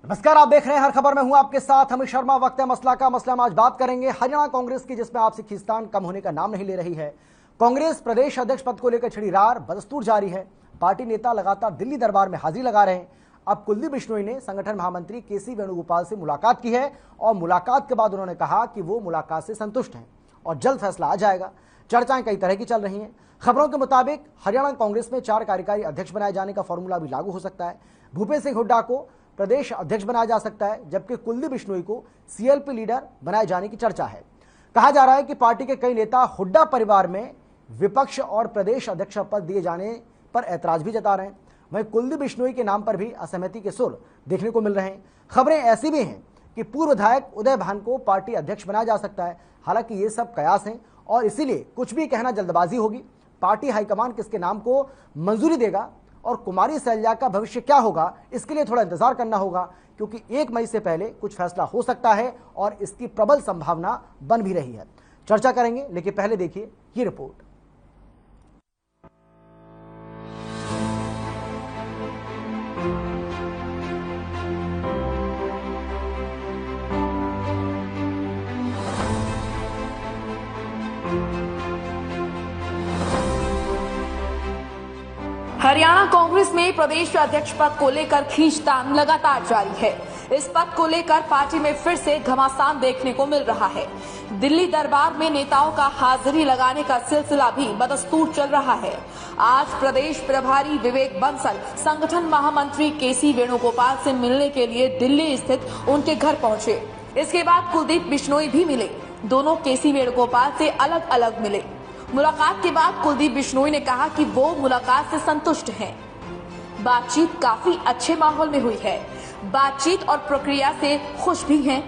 नमस्कार, आप देख रहे हैं हर खबर में हूं आपके साथ अमित शर्मा। वक्त है मसला का। मसला में आज बात करेंगे हरियाणा कांग्रेस की, जिसमें आपसी खींचतान कम होने का नाम नहीं ले रही है। कांग्रेस प्रदेश अध्यक्ष पद को लेकर छिड़ी रार बदस्तूर जारी है। पार्टी नेता लगातार दिल्ली दरबार में हाजिरी लगा रहे हैं। अब कुलदीप बिश्नोई ने संगठन महामंत्री केसी वेणुगोपाल से मुलाकात की है और मुलाकात के बाद उन्होंने कहा कि वो मुलाकात से संतुष्ट हैं और जल्द फैसला आ जाएगा। चर्चाएं कई तरह की चल रही हैं। खबरों के मुताबिक हरियाणा कांग्रेस में 4 कार्यकारी अध्यक्ष बनाए जाने का फॉर्मूला भी लागू हो सकता है। भूपेश सिंह हुड्डा को प्रदेश अध्यक्ष बनाया जा सकता है, जबकि कुलदीप बिश्नोई को सीएलपी लीडर बनाए जाने की चर्चा है। कहा जा रहा है कि पार्टी के कई नेता हुड्डा परिवार में विपक्ष और प्रदेश अध्यक्ष पद दिए जाने पर ऐतराज भी जता रहे हैं। वहीं कुलदीप बिश्नोई के नाम पर भी असहमति के सुर देखने को मिल रहे हैं। खबरें ऐसी भी हैं कि पूर्व विधायक उदय भान को पार्टी अध्यक्ष बनाया जा सकता है। हालांकि ये सब कयास हैं और इसीलिए कुछ भी कहना जल्दबाजी होगी। पार्टी हाईकमान किसके नाम को मंजूरी देगा और कुमारी सैलजा का भविष्य क्या होगा, इसके लिए थोड़ा इंतजार करना होगा, क्योंकि 1 मई से पहले कुछ फैसला हो सकता है और इसकी प्रबल संभावना बन भी रही है। चर्चा करेंगे, लेकिन पहले देखिए ये रिपोर्ट। हरियाणा कांग्रेस में प्रदेश अध्यक्ष पद को लेकर खींचतान लगातार जारी है। इस पद को लेकर पार्टी में फिर से घमासान देखने को मिल रहा है। दिल्ली दरबार में नेताओं का हाजिरी लगाने का सिलसिला भी बदस्तूर चल रहा है। आज प्रदेश प्रभारी विवेक बंसल संगठन महामंत्री केसी वेणुगोपाल से मिलने के लिए दिल्ली स्थित उनके घर पहुंचे। इसके बाद कुलदीप बिश्नोई भी मिले। दोनों केसी वेणुगोपाल से अलग अलग मिले। मुलाकात के बाद कुलदीप बिश्नोई ने कहा कि वो मुलाकात से संतुष्ट हैं। बातचीत काफी अच्छे माहौल में हुई है। बातचीत और प्रक्रिया से खुश भी हैं।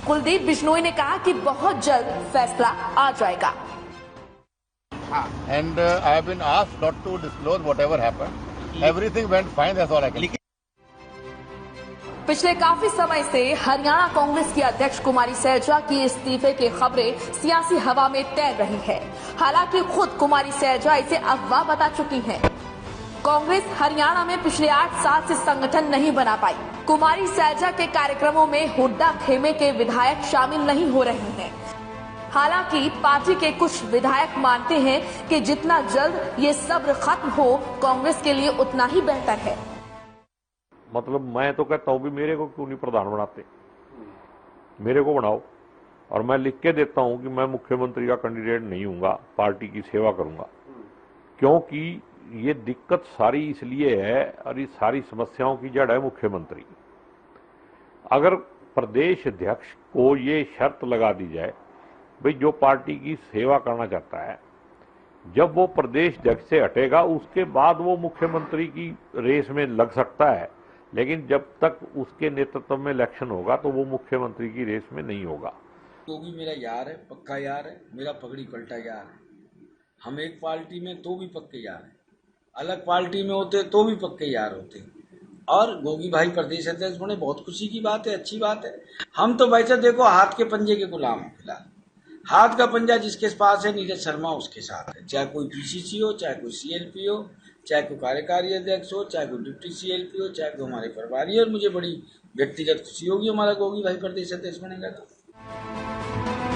कुलदीप बिश्नोई ने कहा कि बहुत जल्द फैसला आ जाएगा। And I have been asked not to disclose whatever happened. Everything went fine. That's all I can say. पिछले काफी समय से हरियाणा कांग्रेस की अध्यक्ष कुमारी सैलजा की इस्तीफे की खबरें सियासी हवा में तैर रही है। हालांकि खुद कुमारी सैलजा इसे अफवाह बता चुकी हैं। कांग्रेस हरियाणा में पिछले 8 साल से संगठन नहीं बना पाई। कुमारी सैलजा के कार्यक्रमों में हुड्डा खेमे के विधायक शामिल नहीं हो रहे हैं। हालांकि पार्टी के कुछ विधायक मानते हैं कि जितना जल्द ये सब्र खत्म हो, कांग्रेस के लिए उतना ही बेहतर है। मतलब मैं तो कहता हूं भी मेरे को क्यों नहीं प्रधान बनाते, मेरे को बनाओ और मैं लिख के देता हूं कि मैं मुख्यमंत्री का कैंडिडेट नहीं हूंगा, पार्टी की सेवा करूंगा। क्योंकि ये दिक्कत सारी इसलिए है और ये सारी समस्याओं की जड़ है मुख्यमंत्री। अगर प्रदेश अध्यक्ष को ये शर्त लगा दी जाए भाई जो पार्टी की सेवा करना चाहता है, जब वो प्रदेश अध्यक्ष से हटेगा उसके बाद वो मुख्यमंत्री की रेस में लग सकता है, लेकिन जब तक उसके नेतृत्व में इलेक्शन होगा तो वो मुख्यमंत्री की रेस में नहीं होगा। तो भी मेरा यार है, पक्का यार है, मेरा पगड़ी पलटा यार है। हम एक पार्टी में तो भी पक्के यार हैं, अलग पार्टी में होते तो भी पक्के यार होते। और गोगी भाई प्रदेश अध्यक्ष बने, बहुत खुशी की बात है, अच्छी बात है। हम तो वैसे देखो हाथ के पंजे के गुलाम हैं फिलहाल। हाथ का पंजा जिसके पास है, नीरज शर्मा उसके साथ है। चाहे कोई पीसीसी हो, चाहे कोई सीएलपी हो, चाहे कोई कार्यकारी अध्यक्ष हो, चाहे कोई डिप्टी सीएलपी हो, चाहे कोई हमारे प्रभारी। और मुझे बड़ी व्यक्तिगत खुशी होगी हमारा गोगी भाई प्रदेश अध्यक्ष बनेगा तो।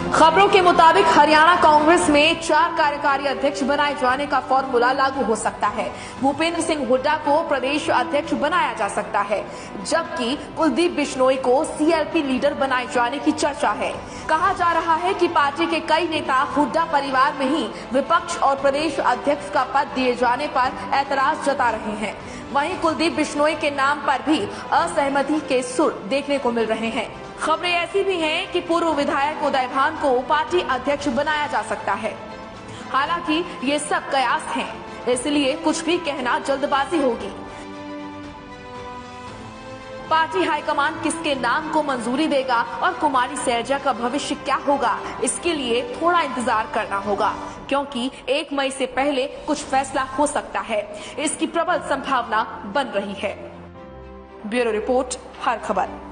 खबरों के मुताबिक हरियाणा कांग्रेस में 4 कार्यकारी अध्यक्ष बनाए जाने का फॉर्मूला लागू हो सकता है। भूपेंद्र सिंह हुड्डा को प्रदेश अध्यक्ष बनाया जा सकता है, जबकि कुलदीप बिश्नोई को सीएलपी लीडर बनाए जाने की चर्चा है। कहा जा रहा है कि पार्टी के कई नेता हुड्डा परिवार में ही विपक्ष और प्रदेश अध्यक्ष का पद दिए जाने पर ऐतराज जता रहे हैं। वहीं कुलदीप बिश्नोई के नाम पर भी असहमति के सुर देखने को मिल रहे हैं। खबरें ऐसी भी हैं कि पूर्व विधायक उदय भान को पार्टी अध्यक्ष बनाया जा सकता है। हालांकि ये सब कयास हैं, इसलिए कुछ भी कहना जल्दबाजी होगी। पार्टी हाईकमान किसके नाम को मंजूरी देगा और कुमारी सैलजा का भविष्य क्या होगा, इसके लिए थोड़ा इंतजार करना होगा, क्योंकि 1 मई से पहले कुछ फैसला हो सकता है। इसकी प्रबल संभावना बन रही है। ब्यूरो रिपोर्ट, हर खबर।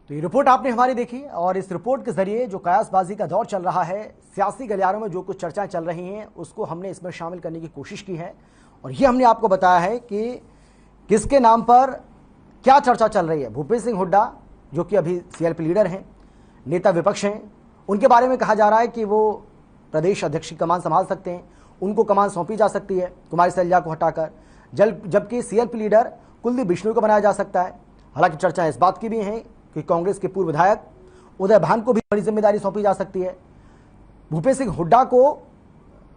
तो ये रिपोर्ट आपने हमारी देखी और इस रिपोर्ट के जरिए जो कयासबाजी का दौर चल रहा है, सियासी गलियारों में जो कुछ चर्चाएं चल रही हैं, उसको हमने इसमें शामिल करने की कोशिश की है। और ये हमने आपको बताया है कि किसके नाम पर क्या चर्चा चल रही है। भूपेश सिंह हुड्डा जो कि अभी सीएलपी लीडर हैं, नेता विपक्ष हैं, उनके बारे में कहा जा रहा है कि वो प्रदेश अध्यक्ष की कमान संभाल सकते हैं, उनको कमान सौंपी जा सकती है कुमारी सैलजा को हटाकर, जबकि सीएलपी लीडर कुलदीप बिश्नोई को बनाया जा सकता है। हालांकि चर्चा इस बात की भी है कि कांग्रेस के पूर्व विधायक उदय भान को भी बड़ी जिम्मेदारी सौंपी जा सकती है। भूपेश सिंह हुड्डा को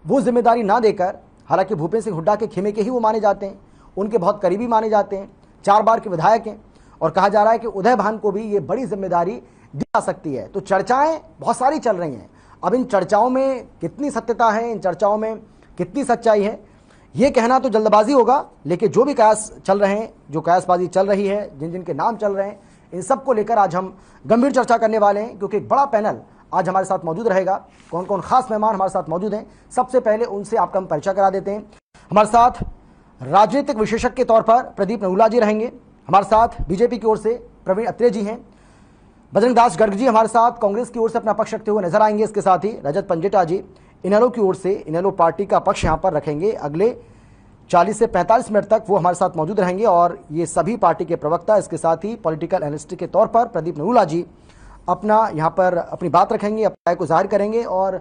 वो जिम्मेदारी ना देकर, हालांकि भूपेश सिंह हुड्डा के खेमे के ही वो माने जाते हैं, उनके बहुत करीबी माने जाते हैं, 4 बार के विधायक हैं, और कहा जा रहा है कि उदय भान को भी ये बड़ी जिम्मेदारी दी जा सकती है। तो चर्चाएं बहुत सारी चल रही हैं। अब इन चर्चाओं में कितनी सत्यता है, इन चर्चाओं में कितनी सच्चाई है, ये कहना तो जल्दबाजी होगा। लेकिन जो भी कयास चल रहे हैं, जो कयासबाजी चल रही है, जिन जिन के नाम चल रहे हैं, इन सब को लेकर आज हम गंभीर चर्चा करने वाले हैं, क्योंकि एक बड़ा पैनल आज हमारे साथ मौजूद रहेगा। कौन कौन खास मेहमान हमारे साथ मौजूद हैं, सबसे पहले उनसे आपका हम परिचय करा देते हैं। हमारे साथ राजनीतिक विशेषज्ञ के तौर पर प्रदीप नरूला जी रहेंगे। हमारे साथ बीजेपी की ओर से प्रवीण अत्रे जी हैं। बजरंग दास गर्ग जी हमारे साथ कांग्रेस की ओर से अपना पक्ष रखते हुए नजर आएंगे। इसके साथ ही रजत पंजेटा जी इनेलो की ओर से, इनेलो पार्टी का पक्ष यहाँ पर रखेंगे। अगले 40 से 45 मिनट तक वो हमारे साथ मौजूद रहेंगे और ये सभी पार्टी के प्रवक्ता, इसके साथ ही पॉलिटिकल एनालिस्ट के तौर पर प्रदीप नरूला जी अपना यहाँ पर अपनी बात रखेंगे, अपनी राय को जाहिर करेंगे। और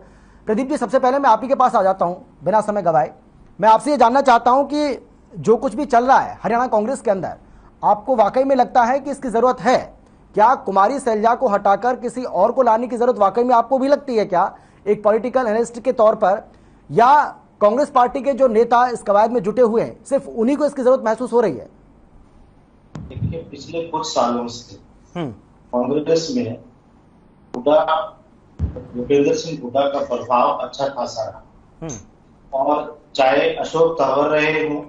प्रदीप जी, सबसे पहले मैं आप ही के पास आ जाता हूँ बिना समय गवाए। मैं आपसे ये जानना चाहता हूँ कि जो कुछ भी चल रहा है हरियाणा कांग्रेस के अंदर, आपको वाकई में लगता है कि इसकी जरूरत है? क्या कुमारी सैलजा को हटाकर किसी और को लाने की जरूरत वाकई में आपको भी लगती है क्या, एक पॉलिटिकल एनालिस्ट के तौर पर? या कांग्रेस पार्टी के जो नेता इस कवायद में जुटे हुए हैं, सिर्फ उन्हीं को इसकी जरूरत महसूस हो रही है? देखिए, पिछले कुछ सालों से कांग्रेस में भूपेंद्र सिंह हुड्डा का प्रभाव अच्छा खासा रहा। और चाहे अशोक तंवर रहे हों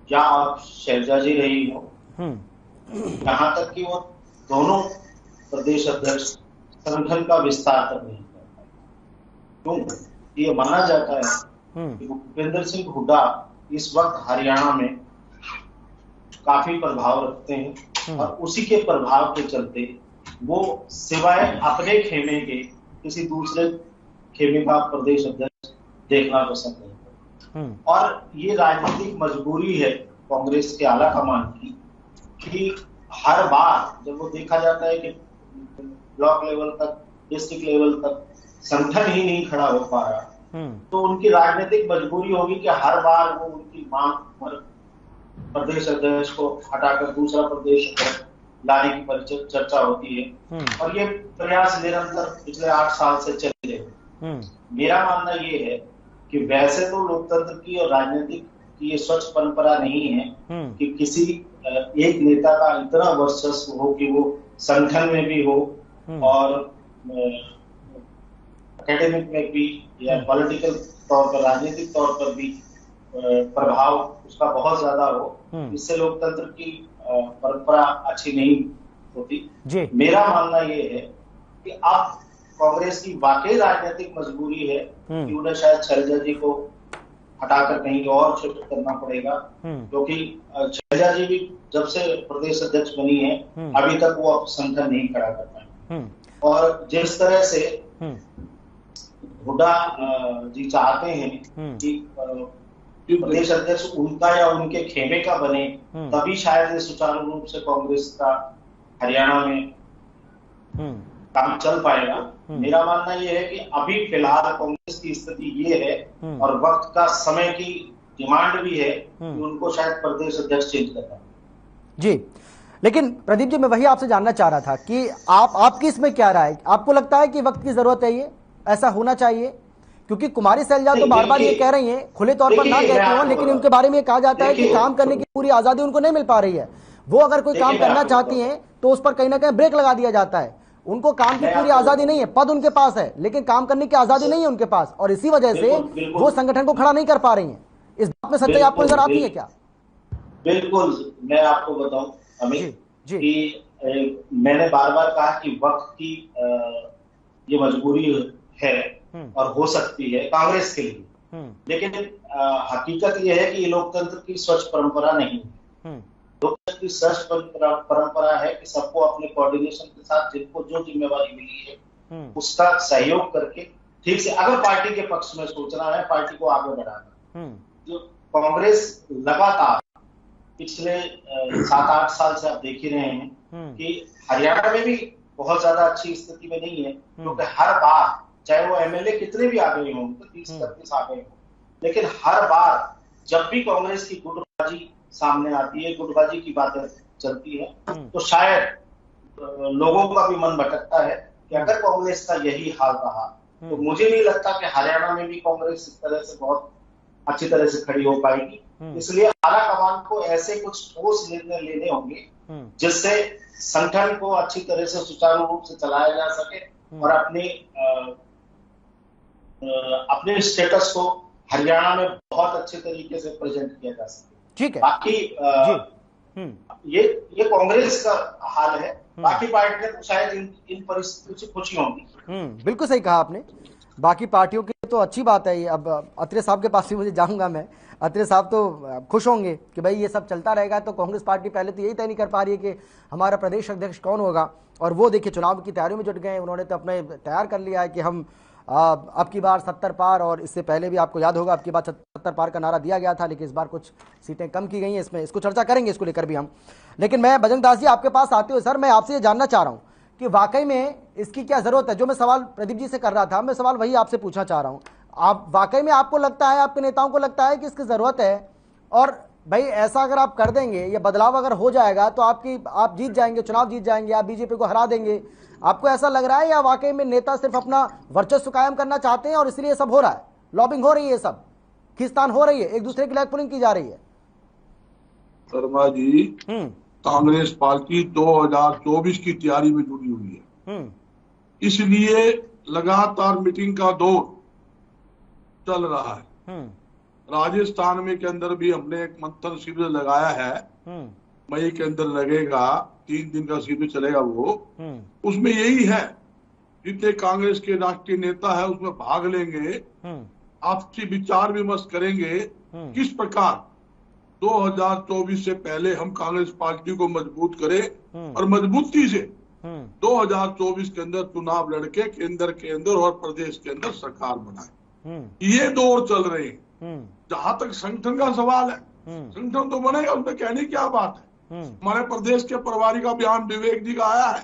या आप शैलजा जी रही हो, यहाँ तक कि वो दोनों प्रदेश अध्यक्ष संगठन का विस्तार तक नहीं कर पाए। क्यों? ये माना जाता है कि भूपेंद्र सिंह हुड्डा इस वक्त हरियाणा में काफी प्रभाव रखते हैं और उसी के प्रभाव के चलते वो सिवाय अपने खेमे के किसी दूसरे खेमे का प्रदेश अध्यक्ष देखना पसंद नहीं करते। और ये राजनीतिक मजबूरी है कांग्रेस के आला कमान की कि हर बार जब वो देखा जाता है कि ब्लॉक लेवल तक, डिस्ट्रिक्ट लेवल तक संगठन ही नहीं खड़ा हो पा रहा, तो उनकी राजनीतिक मजबूरी होगी कि हर बार वो उनकी मांग पर प्रदेश अध्यक्ष को हटाकर दूसरा प्रदेश अध्यक्ष लाने की चर्चा होती है। और ये प्रयास निरंतर पिछले 8 साल से चल रहे हैं। मेरा मानना ये है कि वैसे तो लोकतंत्र की और राजनीतिक की ये स्वच्छ परंपरा नहीं है कि किसी एक नेता का इतना वर्चस्व हो कि वो संगठन में भी हो और एकेडमिक में भी या पॉलिटिकल तौर पर, राजनीतिक तौर पर भी प्रभाव उसका बहुत ज्यादा हो। इससे लोकतंत्र की परंपरा अच्छी नहीं होती। मेरा मानना ये है कि अब कांग्रेस की वाकई राजनीतिक मजबूरी है कि उन्हें शायद शैलजा जी को हटाकर कहीं और शिफ्ट करना पड़ेगा, क्योंकि शैलजा जी भी जब से प्रदेश अध्यक्ष बनी है अभी तक वो संगठन नहीं खड़ा कर पाए। और जिस तरह से हुड्डा जी चाहते हैं कि प्रदेश अध्यक्ष उनका या उनके खेमे का बने, तभी शायद सुचारू रूप से कांग्रेस का हरियाणा में काम चल पाएगा। मेरा मानना यह है कि अभी फिलहाल कांग्रेस की स्थिति ये है और वक्त का समय की डिमांड भी है कि उनको शायद प्रदेश अध्यक्ष चेंज करना है। जी, लेकिन प्रदीप जी, मैं वही आपसे जानना चाह रहा था कि आपकी इसमें क्या राय? आपको लगता है कि वक्त की जरूरत है, ये ऐसा होना चाहिए? क्योंकि कुमारी सैलजा तो बार बार ये कह रही हैं, खुले तौर पर ना कहती हो, लेकिन उनके बारे में कहा जाता है कि काम करने की पूरी आजादी उनको नहीं मिल पा रही है। वो अगर कोई काम करना चाहती हैं तो उस पर कहीं ना कहीं ब्रेक लगा दिया जाता है। उनको काम की पूरी आजादी नहीं है, पद उनके पास है लेकिन काम करने की आजादी नहीं है उनके पास, और इसी वजह से वो संगठन को खड़ा नहीं कर पा रही हैं। इस बात में सच्चाई आपको नजर आती है क्या? बिल्कुल, मैं आपको बताऊं अमित कि मैंने बार बार कहा कि वक्त की ये मजबूरी है और हो सकती है कांग्रेस के लिए, लेकिन हकीकत यह है कि ये लोकतंत्र की स्वच्छ परंपरा नहीं है। लोकतंत्र की श्रेष्ठ परंपरा है कि सबको अपने कोऑर्डिनेशन के साथ जिनको जो जिम्मेवारी मिली है उसका सहयोग करके ठीक से, अगर पार्टी के पक्ष में सोचना है, पार्टी को आगे बढ़ाना। जो कांग्रेस लगातार पिछले 7-8 साल से आप देख ही रहे हैं कि हरियाणा में भी बहुत ज्यादा अच्छी स्थिति में नहीं है, क्योंकि हर बार चाहे वो एमएलए कितने भी आ गए हों, 30-32 आ गए हों, लेकिन हर बार जब भी कांग्रेस की गुटबाजी सामने आती है, गुटबाजी की बातें चलती है, तो शायद लोगों का भी मन भटकता है कि अगर कांग्रेस का यही हाल रहा तो मुझे नहीं लगता कि हरियाणा में भी कांग्रेस इस तरह से बहुत अच्छी तरह से खड़ी हो पाएगी। इसलिए आला कमान को ऐसे कुछ ठोस निर्णय लेने होंगे जिससे संगठन को अच्छी तरह से सुचारू रूप से चलाया जा सके और अपने स्टेटस को हरियाणा में बहुत अच्छे तरीके से प्रेजेंट किया जा सके। ठीक है। बाकी ये कांग्रेस का हाल है, बाकी पार्टियां तो शायद इन परिस्थितियों से खुशी होंगी। बिल्कुल सही कहा आपने। बाकी पार्टियों की तो अच्छी बात है। अब अत्रे साहब के पास भी मुझे जाऊंगा मैं। अत्रे साहब तो खुश होंगे कि भाई ये सब चलता रहेगा। तो कांग्रेस पार्टी पहले तो यही तय नहीं कर पा रही है कि हमारा प्रदेश अध्यक्ष कौन होगा, और वो देखिए चुनाव की तैयारियों में जुट गए। उन्होंने तो अपने तैयार कर लिया है कि हम अब की बार 70 पार, और इससे पहले भी आपको याद होगा अब की बार 70 पार का नारा दिया गया था, लेकिन इस बार कुछ सीटें कम की गई हैं। इसमें इसको चर्चा करेंगे, इसको लेकर भी हम। लेकिन मैं बजरंग दास जी आपके पास आते हुए सर मैं आपसे ये जानना चाह रहा हूँ कि वाकई में इसकी क्या जरूरत है। जो मैं सवाल प्रदीप जी से कर रहा था, मैं सवाल वही आपसे पूछना चाह रहा हूँ। आप वाकई में आपको लगता है, आपके नेताओं को लगता है कि इसकी जरूरत है, और भाई ऐसा अगर आप कर देंगे, ये बदलाव अगर हो जाएगा तो आप जीत जाएंगे, चुनाव जीत जाएंगे, आप बीजेपी को हरा देंगे, आपको ऐसा लग रहा है, या वाकई में नेता सिर्फ अपना वर्चस्व कायम करना चाहते हैं और इसलिए सब हो रहा है, लॉबिंग हो रही है, सब खींचतान हो रही है, एक दूसरे की लेग पुलिंग की जा रही है? शर्मा जी, कांग्रेस पार्टी 2024 की तैयारी में जुड़ी हुई है, इसलिए लगातार मीटिंग का दौर चल रहा है। राजस्थान में के अंदर भी हमने एक मंथन शिविर लगाया है, मई के अंदर लगेगा, 3 दिन का शिविर चलेगा वो। उसमें यही है, जितने कांग्रेस के राष्ट्रीय नेता है उसमें भाग लेंगे, आपसी विचार विमर्श करेंगे किस प्रकार 2024 से पहले हम कांग्रेस पार्टी को मजबूत करें और मजबूती से 2024 के अंदर चुनाव लड़के केंद्र के अंदर और प्रदेश के अंदर सरकार बनाए। ये दौर चल रहे हैं। जहां तक संगठन का सवाल है, संगठन तो बनेगा, उसमें कहने क्या बात है। हमारे प्रदेश के प्रभारी का बयान विवेक जी का आया है,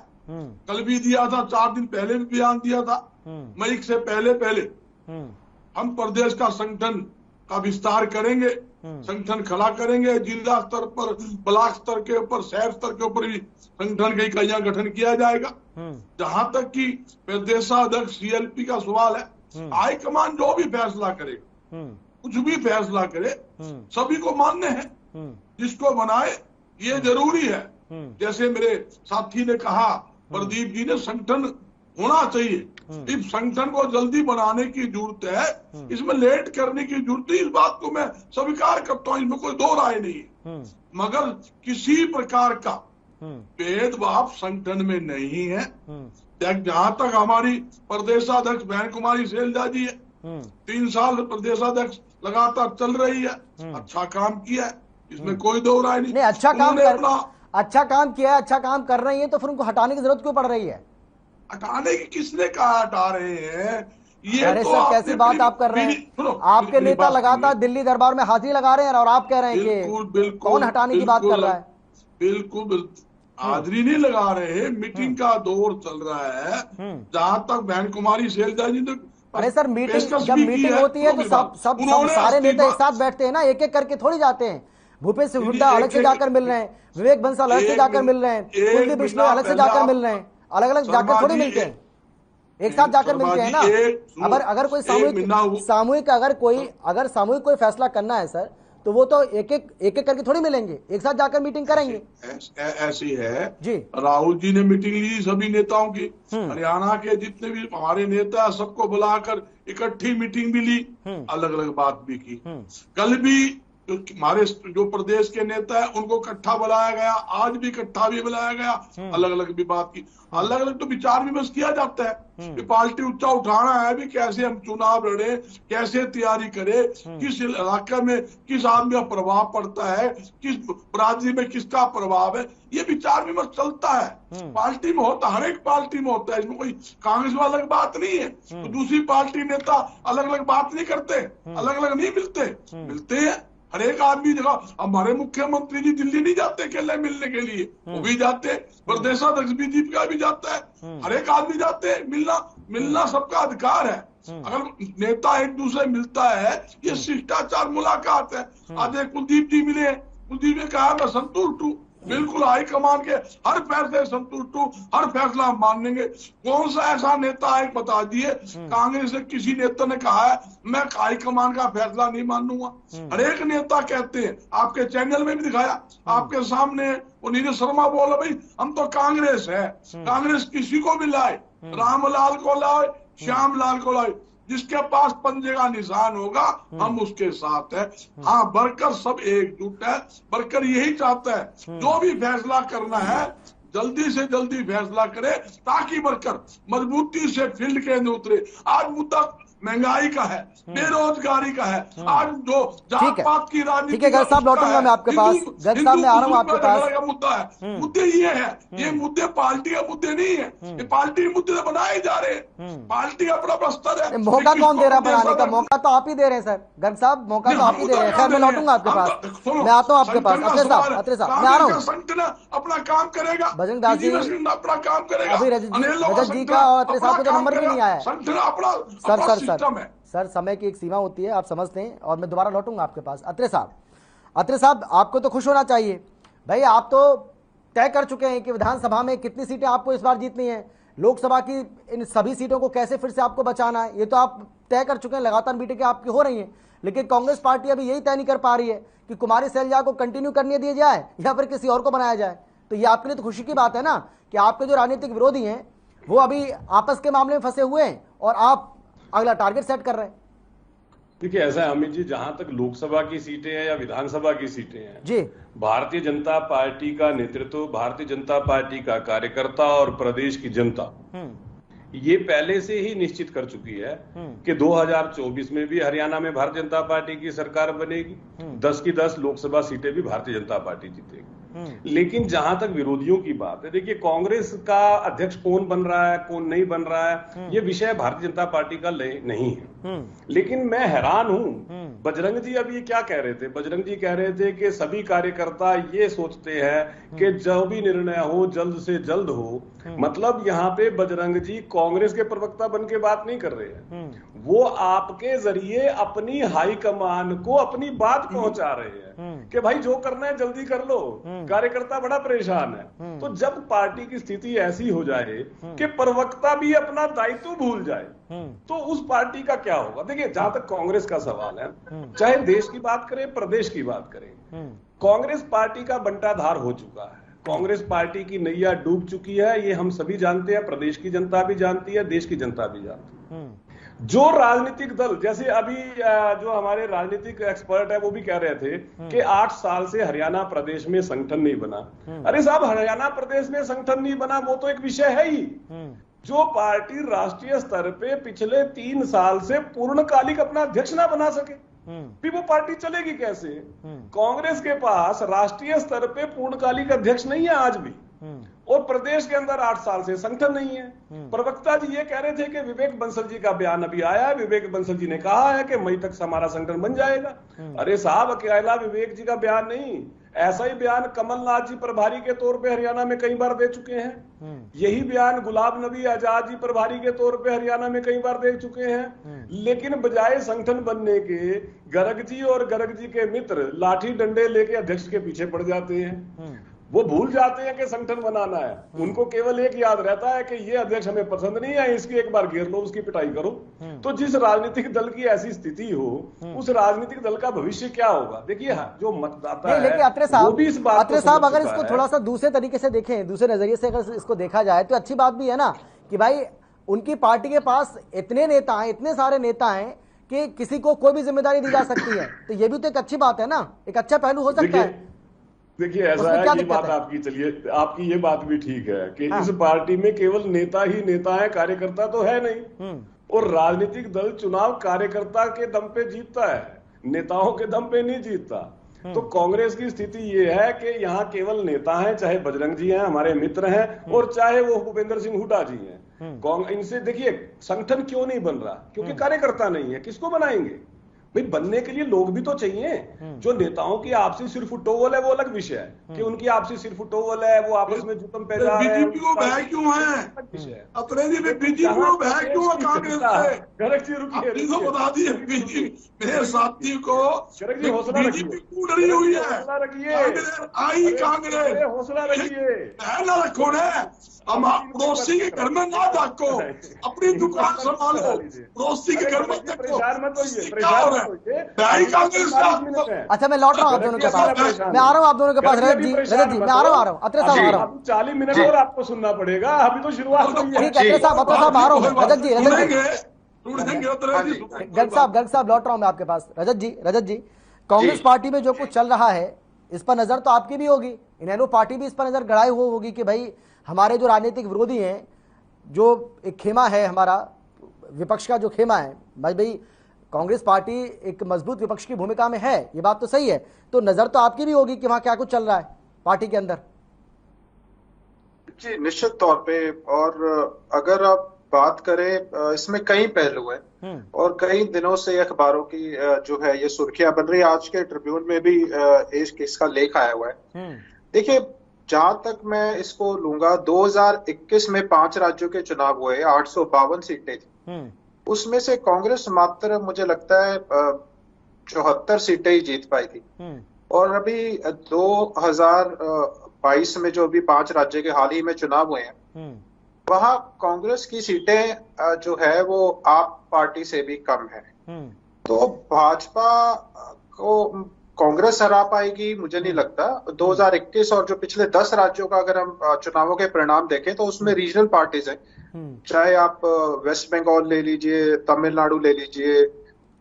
कल भी दिया था, 4 दिन पहले भी बयान दिया था। मई से पहले हम प्रदेश का संगठन का विस्तार करेंगे, संगठन खड़ा करेंगे, जिला स्तर पर, ब्लॉक स्तर के ऊपर, शहर स्तर के ऊपर भी संगठन की इकाइयां गठन किया जाएगा। जहां तक कि प्रदेशाध्यक्ष सीएलपी का सवाल है, हाईकमान जो भी फैसला करे, कुछ भी फैसला करे, सभी को मान्य है, जिसको बनाए ये जरूरी है। जैसे मेरे साथी ने कहा, प्रदीप जी ने, संगठन होना चाहिए। इस संगठन को जल्दी बनाने की जरूरत है, इसमें लेट करने की जरूरत है, इस बात को मैं स्वीकार करता हूँ, इसमें कोई दो राय नहीं है। मगर किसी प्रकार का भेदभाव संगठन में नहीं है। जहां तक हमारी प्रदेशाध्यक्ष बहन कुमारी शैलजा जी है, 3 साल प्रदेशाध्यक्ष लगातार चल रही है, अच्छा काम किया है, इसमें कोई दो राय नहीं। अच्छा काम किया है, अच्छा काम कर रही है, तो फिर उनको हटाने की जरूरत क्यों पड़ रही है? हटाने की किसने कहा हटा रहे हैं? ये अरे तो सर कैसी बात आप कर रहे हैं? आपके नेता लगातार दिल्ली दरबार में हाजिरी लगा रहे हैं और आप कह रहे हैं कि कौन हटाने की बात कर रहा है? बिल्कुल हाजिरी नहीं लगा रहे हैं, मीटिंग का दौर चल रहा है। जहां तक बहन कुमारी शैलजा जी ने, अरे सर जब मीटिंग होती है तो सब सारे नेता एक साथ बैठते हैं ना, एक एक करके थोड़ी जाते हैं। भूपेश हुड्डा अलग से जाकर मिल रहे हैं, विवेक बंसल अलग से जाकर मिल रहे हैं, कुलदीप बिश्नोई अलग से जाकर मिल रहे हैं, अलग अलग जाकर थोड़ी मिलते हैं, एक साथ जाकर मिलते हैं ना। अगर कोई सामूहिक अगर सामूहिक कोई फैसला करना है सर, तो वो तो एक एक करके थोड़ी मिलेंगे, एक साथ जाकर मीटिंग करेंगे। ऐसी है जी। राहुल जी ने मीटिंग ली सभी नेताओं की, हरियाणा के जितने भी हमारे नेता है सबको बुलाकर इकट्ठी मीटिंग भी ली, अलग अलग बात भी की। कल भी हमारे जो प्रदेश के नेता है उनको इकट्ठा बुलाया गया, आज भी इकट्ठा भी बुलाया गया, अलग अलग भी बात की, अलग अलग तो विचार विमर्श किया जाता है कि पार्टी ऊंचा उठाना है भी, कैसे हम चुनाव लड़े, कैसे तैयारी करें, किस इलाके में किस आदमी का प्रभाव पड़ता है, किस राज्य में किसका प्रभाव है, ये विचार विमर्श चलता है। पार्टी में होता, हर एक पार्टी में होता है, इसमें कोई कांग्रेस में अलग बात नहीं है, तो दूसरी पार्टी नेता अलग अलग बात नहीं करते, अलग अलग नहीं मिलते हैं। हर एक आदमी देखो, हमारे मुख्यमंत्री जी दिल्ली नहीं जाते अकेले मिलने के लिए, वो भी जाते, प्रदेशाध्यक्ष बीजेपी का भी जाता है, हर एक आदमी जाते हैं, मिलना सबका अधिकार है। अगर नेता एक दूसरे मिलता है, ये शिष्टाचार मुलाकात है। आज कुलदीप जी मिले, कुलदीप ने कहा मैं संतुष्ट हूँ, बिल्कुल हाईकमान के हर फैसले संतुष्ट हूँ, हर फैसला मानेंगे। कौन सा ऐसा नेता है बता दिए, कांग्रेस के किसी नेता ने कहा है मैं हाईकमान का फैसला नहीं मानूंगा? हर एक नेता कहते हैं, आपके चैनल में भी दिखाया, आपके सामने वो नीरज शर्मा बोला भाई हम तो कांग्रेस है, कांग्रेस किसी को भी लाए, रामलाल को लाए, श्यामलाल को लाए, जिसके पास पंजे का निशान होगा हम उसके साथ है। हाँ, वर्कर सब एकजुट है, वर्कर यही चाहता है जो भी फैसला करना है जल्दी से जल्दी फैसला करे, ताकि वर्कर मजबूती से फील्ड के अंदर उतरे। आज मुद्दा महंगाई का है, बेरोजगारी का है, आज जो जात पात की राजनीति, ठीक है गर्ग साहब, लौटूंगा मैं आपके पास, गर्ग साहब मैं आ रहा हूँ आपके पास। मुद्दा है, मुद्दे ये है, ये मुद्दे पार्टी के मुद्दे नहीं है, ये पार्टी मुद्दे बनाए जा रहे हैं, पार्टी अपना स्तर है। मौका कौन दे रहा है बनाने का? मौका तो आप ही दे रहे हैं सर, गर्ग साहब मौका तो आप ही दे रहे हैं। खैर मैं लौटूंगा आपके पास, मैं आता हूँ आपके पास। अत्रे साहब मैं आ रहा हूँ। संगठन अपना काम करेगा, बजरंग दास जी अपना काम करेगा, अभी रजत जी का और अत्रे साहब का तो नंबर भी नहीं आया है। सर समय की एक सीमा होती है, आप समझते हैं, और मैं दोबारा लौटूंगा आपके पास। अत्रे साहब आपको तो खुश होना चाहिए भाई, आप तो तय कर चुके हैं कि विधानसभा में कितनी सीटें आपको इस बार जीतनी है, लोकसभा की इन सभी सीटों को कैसे फिर से आपको बचाना है, ये तो आप तय कर चुके हैं, लगातार मीटिंगें आपकी हो रही हैं। लेकिन कांग्रेस पार्टी अभी यही तय नहीं कर पा रही है कि कुमारी शैलजा को कंटिन्यू करने दिया जाए या फिर किसी और को बनाया जाए। तो ये आपके लिए तो खुशी की बात है ना कि आपके जो राजनीतिक विरोधी हैं वो अभी आपस के मामले में फंसे हुए हैं और आप अगला टारगेट सेट कर रहे हैं। देखिए ऐसा है अमित जी, जहां तक लोकसभा की सीटें हैं या विधानसभा की सीटें हैं जी, भारतीय जनता पार्टी का नेतृत्व, भारतीय जनता पार्टी का कार्यकर्ता और प्रदेश की जनता ये पहले से ही निश्चित कर चुकी है कि 2024 में भी हरियाणा में भारतीय जनता पार्टी की सरकार बनेगी, 10 की 10 लोकसभा सीटें भी भारतीय जनता पार्टी जीतेगी। लेकिन जहां तक विरोधियों की बात है, देखिए कांग्रेस का अध्यक्ष कौन बन रहा है कौन नहीं बन रहा है ये विषय भारतीय जनता पार्टी का नहीं है। लेकिन मैं हैरान हूं, बजरंग जी अभी क्या कह रहे थे, बजरंग जी कह रहे थे कि सभी कार्यकर्ता ये सोचते हैं कि जो भी निर्णय हो जल्द से जल्द हो। मतलब यहाँ पे बजरंग जी कांग्रेस के प्रवक्ता बन के बात नहीं कर रहे हैं, वो आपके जरिए अपनी हाईकमान को अपनी बात पहुंचा रहे हैं कि भाई जो करना है जल्दी कर लो, कार्यकर्ता बड़ा परेशान है। तो जब पार्टी की स्थिति ऐसी हो जाए कि प्रवक्ता भी अपना दायित्व भूल जाए तो उस पार्टी का क्या होगा? देखिए जहां तक कांग्रेस का सवाल है, चाहे देश की बात करें प्रदेश की बात करें, कांग्रेस पार्टी का बंटाधार हो चुका है, कांग्रेस पार्टी की नैया डूब चुकी है, ये हम सभी जानते हैं, प्रदेश की जनता भी जानती है, देश की जनता भी जानती है। जो राजनीतिक दल, जैसे अभी जो हमारे राजनीतिक एक्सपर्ट है वो भी कह रहे थे कि 8 साल से हरियाणा प्रदेश में संगठन नहीं बना। अरे साहब, हरियाणा प्रदेश में संगठन नहीं बना वो तो एक विषय है ही। जो पार्टी राष्ट्रीय स्तर पे पिछले 3 साल से पूर्णकालिक अपना अध्यक्ष ना बना सके फिर वो पार्टी चलेगी कैसे? कांग्रेस के पास राष्ट्रीय स्तर पे पूर्णकालिक अध्यक्ष नहीं है आज भी, और प्रदेश के अंदर 8 साल से संगठन नहीं है। प्रवक्ता जी ये कह रहे थे कि विवेक बंसल जी का बयान अभी आया है, विवेक बंसल जी ने कहा है कि मई तक हमारा संगठन बन जाएगा। अरे साहब, अकेला विवेक जी का बयान नहीं, ऐसा ही बयान कमलनाथ जी प्रभारी के तौर पे हरियाणा में कई बार दे चुके हैं। यही बयान गुलाब नबी आजाद जी प्रभारी के तौर पे हरियाणा में कई बार दे चुके हैं। लेकिन बजाय संगठन बनने के गर्ग जी और गर्ग जी के मित्र लाठी डंडे लेके अध्यक्ष के पीछे पड़ जाते हैं। वो भूल जाते हैं कि संगठन बनाना है, उनको केवल एक याद रहता है कि ये अध्यक्ष हमें पसंद नहीं है, इसकी एक बार घेर लो, उसकी पिटाई करो। तो जिस राजनीतिक दल की ऐसी स्थिति हो, उस राजनीतिक दल का भविष्य क्या होगा? देखिए जो मतदाता है, लेकिन अत्रे साहब अगर इसको थोड़ा सा दूसरे तरीके से देखें, दूसरे नजरिए से अगर इसको देखा जाए तो अच्छी बात भी है ना कि भाई उनकी पार्टी के पास इतने नेता हैं, इतने सारे नेता हैं कि किसी को कोई भी जिम्मेदारी दी जा सकती है, तो ये भी तो एक अच्छी बात है ना, एक अच्छा पहलू हो सकता है। देखिए ऐसा है, ये बात आपकी, चलिए आपकी ये बात भी ठीक है कि इस पार्टी में केवल नेता ही नेता है, कार्यकर्ता तो है नहीं। और राजनीतिक दल चुनाव कार्यकर्ता के दम पे जीतता है, नेताओं के दम पे नहीं जीतता। तो कांग्रेस की स्थिति ये है कि यहाँ केवल नेता हैं, चाहे बजरंग जी हैं हमारे मित्र हैं, और चाहे वो भूपेंद्र सिंह हुड्डा जी हैं। इनसे देखिए संगठन क्यों नहीं बन रहा, क्योंकि कार्यकर्ता नहीं है। किसको बनाएंगे भाई? बनने के लिए लोग भी तो चाहिए। जो नेताओं की आपसी सिरफुटोवल है वो अलग विषय है कि उनकी आपसी सिरफुटोवल है, वो आपस में जुटम पैदा है। बीजेपी को भय क्यों है? अपने जी में बीजेपी को भय क्यों है कांग्रेस से? गरग जी रुकिए, तो बता दिए बीजेपी मेरे साथी को, गरग जी हौसला रखिए, बीजेपी क्यों डरी हुई है? हौसला रखिए, आई कांग्रेस, हौसला रखिए, ना रखो ना, हम पड़ोसी के घर में ना डाको, अपनी दुकान संभालो, पड़ोसी के घर में देखो। परेशान मत होइए, अच्छा मैं लौट रहा हूँ आप दोनों के पास, मैं आ रहा हूँ आप दोनों के पास। रजत जी मैं आ रहा हूँ, अत्रे साहब आ रहा हूँ। 40 मिनट और आपको सुनना पड़ेगा, अभी तो शुरुआत हुई है। ठीक है अत्रे साहब आ रहा हूँ। रजत जी गर्ग साहब लौट रहा हूँ मैं आपके पास। रजत जी कांग्रेस पार्टी में जो कुछ चल रहा है इस पर नजर तो आपकी भी होगी, इनेलो पार्टी भी इस पर नजर गड़ाई होगी कि भाई हमारे जो राजनीतिक विरोधी हैं, जो एक खेमा है हमारा विपक्ष का जो खेमा है, भाई कांग्रेस पार्टी एक मजबूत विपक्ष की भूमिका में है, ये बात तो सही है। तो नजर तो आपकी भी होगी कि वहां क्या कुछ चल रहा है पार्टी के अंदर। जी निश्चित तौर पे, और अगर आप बात करें इसमें कई पहलू हैं और कई दिनों से अखबारों की जो है ये सुर्खियां बन रही है। आज के ट्रिब्यून में भी इसका लेख आया हुआ है। देखिए जहां तक मैं इसको लूंगा, 2021 में 5 राज्यों के चुनाव हुए, 852 सीटें थी, उसमें से कांग्रेस मात्र मुझे लगता है 74 सीटें ही जीत पाई थी। और अभी 2022 में जो अभी 5 राज्य के हाल ही में चुनाव हुए हैं, वहां कांग्रेस की सीटें जो है वो आप पार्टी से भी कम है। तो भाजपा को कांग्रेस हरा पाएगी मुझे नहीं लगता। 2021 और जो पिछले 10 राज्यों का अगर हम चुनावों के परिणाम देखें तो उसमें रीजनल पार्टीज हैं, चाहे आप वेस्ट बंगाल ले लीजिए, तमिलनाडु ले लीजिए,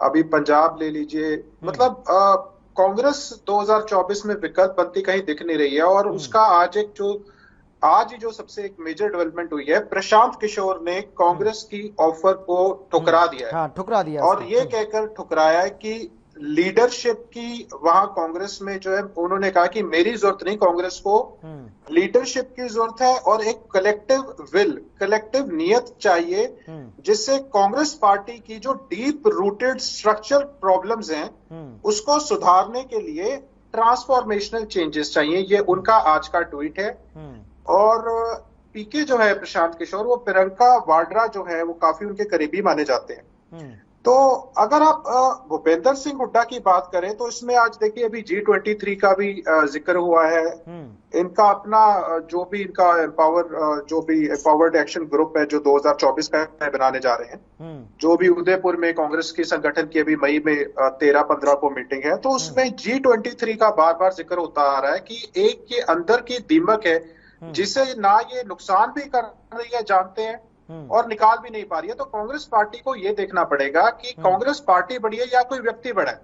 अभी पंजाब ले लीजिए, मतलब कांग्रेस 2024 में विकल्प बनती कहीं दिख नहीं रही है। और उसका आज ही जो सबसे एक मेजर डेवलपमेंट हुई है, प्रशांत किशोर ने कांग्रेस की ऑफर को ठुकरा दिया है। हाँ, ठुकरा दिया और ये कहकर ठुकराया है कि लीडरशिप की वहां कांग्रेस में जो है, उन्होंने कहा कि मेरी जरूरत नहीं, कांग्रेस को लीडरशिप की जरूरत है और एक कलेक्टिव नियत चाहिए, जिससे कांग्रेस पार्टी की जो डीप रूटेड स्ट्रक्चरल प्रॉब्लम्स हैं उसको सुधारने के लिए ट्रांसफॉर्मेशनल चेंजेस चाहिए। ये उनका आज का ट्वीट है। और पीके जो है प्रशांत किशोर, वो प्रियंका वाड्रा जो है वो काफी उनके करीबी माने जाते हैं। तो अगर आप भूपेंद्र सिंह हुड्डा की बात करें तो इसमें आज देखिए अभी G23 का भी जिक्र हुआ है। इनका अपना जो भी इनका एम्पावर्ड एक्शन ग्रुप है जो 2024 का बनाने जा रहे हैं, जो भी उदयपुर में कांग्रेस की संगठन की अभी मई में 13-15 को मीटिंग है, तो उसमें G23 का बार बार जिक्र होता आ रहा है कि एक ये अंदर की दीमक है जिसे ना ये नुकसान भी कर रही है जानते हैं और निकाल भी नहीं पा रही है। तो कांग्रेस पार्टी को ये देखना पड़ेगा कि कांग्रेस पार्टी बड़ी है या कोई व्यक्ति बड़ा है।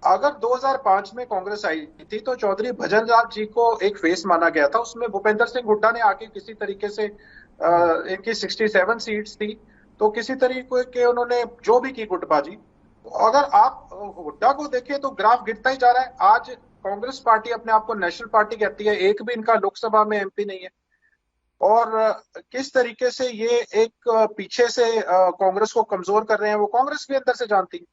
अगर 2005 में कांग्रेस आई थी तो चौधरी भजन लाल जी को एक फेस माना गया था, उसमें भूपेंद्र सिंह हुड्डा ने आके किसी तरीके से इनकी 67 सीट्स थी, तो किसी तरीके के उन्होंने जो भी की गुटबाजी। अगर आप हुड्डा को देखें तो ग्राफ गिरता ही जा रहा है। आज कांग्रेस पार्टी अपने आप को नेशनल पार्टी कहती है, एक भी इनका लोकसभा में एमपी नहीं है। और किस तरीके से ये एक पीछे से कांग्रेस को कमजोर कर रहे हैं वो कांग्रेस भी अंदर से जानती है।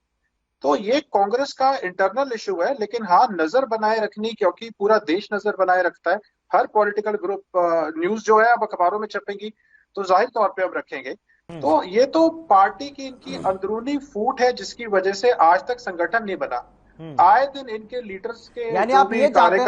तो ये कांग्रेस का इंटरनल इशू है, लेकिन हाँ नजर बनाए रखनी, क्योंकि पूरा देश नजर बनाए रखता है। हर पॉलिटिकल ग्रुप न्यूज जो है अब अखबारों में छपेंगी तो जाहिर तौर पे अब रखेंगे। तो ये तो पार्टी की इनकी अंदरूनी फूट है जिसकी वजह से आज तक संगठन नहीं बना। आए दिन इनके लीडर्स के, यानी आप ये चाहते हैं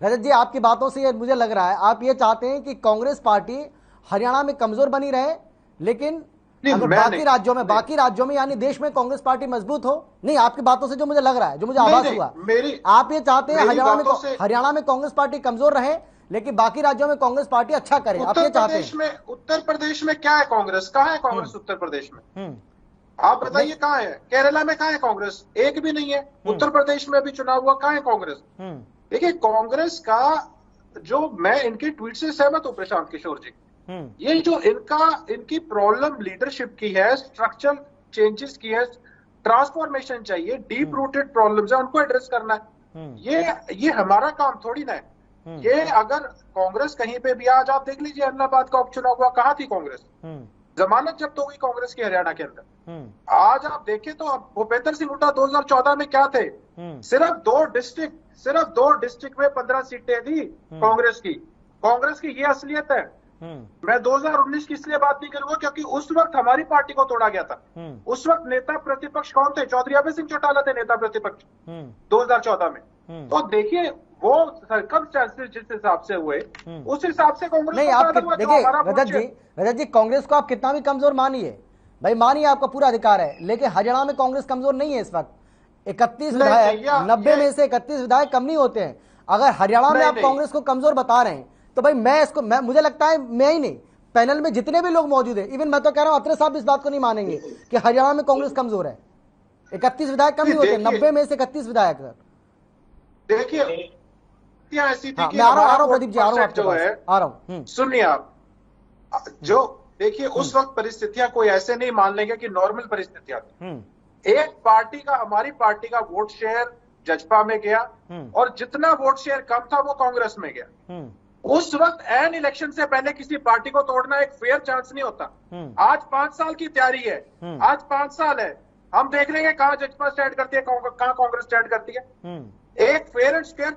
रजत जी, आपकी बातों से ये मुझे लग रहा है आप ये चाहते हैं कि कांग्रेस पार्टी हरियाणा में कमजोर बनी रहे, लेकिन अगर बाकी राज्यों में यानी देश में कांग्रेस पार्टी मजबूत हो। नहीं, आपकी बातों से जो मुझे लग रहा है, जो मुझे आभास हुआ, आप ये चाहते हैं हरियाणा में कांग्रेस पार्टी कमजोर रहे लेकिन बाकी राज्यों में कांग्रेस पार्टी अच्छा करे, आप ये चाहते हैं। उत्तर प्रदेश में क्या है कांग्रेस, कहाँ है कांग्रेस उत्तर प्रदेश में? आप बताइए कहाँ है? केरला में कहाँ है कांग्रेस? एक भी नहीं है। उत्तर प्रदेश में भी चुनाव हुआ, कहाँ है कांग्रेस? देखिए कांग्रेस का जो, मैं इनके ट्वीट से सहमत हूं प्रशांत किशोर जी, ये जो इनकी प्रॉब्लम लीडरशिप की है, स्ट्रक्चरल चेंजेस की है, ट्रांसफॉर्मेशन चाहिए, डीप रूटेड प्रॉब्लम्स है, उनको एड्रेस करना है। ये हमारा काम थोड़ी ना है। ये अगर कांग्रेस कहीं पे भी, आज आप देख लीजिए इलाहाबाद का उपचुनाव हुआ, कहाँ थी कांग्रेस? जमानत जब्त हो गई कांग्रेस की हरियाणा के अंदर। आज आप देखें तो भूपेंद्र सिंह हुड्डा 2014 में क्या थे? सिर्फ दो डिस्ट्रिक्ट में 15 सीटें दी कांग्रेस की ये असलियत है। मैं 2019 की इसलिए बात नहीं करूंगा क्योंकि उस वक्त हमारी पार्टी को तोड़ा गया था। उस वक्त नेता प्रतिपक्ष कौन थे? चौधरी अभय सिंह चौटाला थे नेता प्रतिपक्ष 2014 में। तो देखिए वो सर्कमस्टेंसेस जिस हिसाब से हुए, उस हिसाब से कांग्रेस नहीं। आप देखिए रजत जी, कांग्रेस को आप कितना भी कमजोर मानिए भाई, मानिए, आपका पूरा अधिकार है, लेकिन हरियाणा में कांग्रेस कमजोर नहीं है इस वक्त। 31 विधायक, 90 में से 31 विधायक कम नहीं होते हैं। अगर हरियाणा में आप कांग्रेस को कमजोर बता रहे हैं तो भाई मुझे लगता है मैं ही नहीं, पैनल में जितने भी लोग मौजूद हैं, इवन मैं तो कह रहा हूं अत्रे साहब इस बात को नहीं मानेंगे कि हरियाणा में कांग्रेस कमजोर है। 31 विधायक कम नहीं होते, 90 में से 31 विधायक। देखिए ऐसी थी कि मैं आ रहा हूं प्रदीप जी, आ रहा हूं। सुनिए आप, जो देखिए उस वक्त परिस्थितियां कोई ऐसे नहीं मान लेंगे कि नॉर्मल परिस्थितियां थी। एक पार्टी का, हमारी पार्टी का वोट शेयर जजपा में गया और जितना वोट शेयर कम था वो कांग्रेस में गया। उस वक्त एन इलेक्शन से पहले किसी पार्टी को तोड़ना एक फेयर चांस नहीं होता। आज 5 साल की तैयारी है, आज 5 साल है, हम देख लेंगे कहां जजपा स्टैंड करती है, कहां कांग्रेस स्टैंड करती है। एक फेयर एंड स्क्वेयर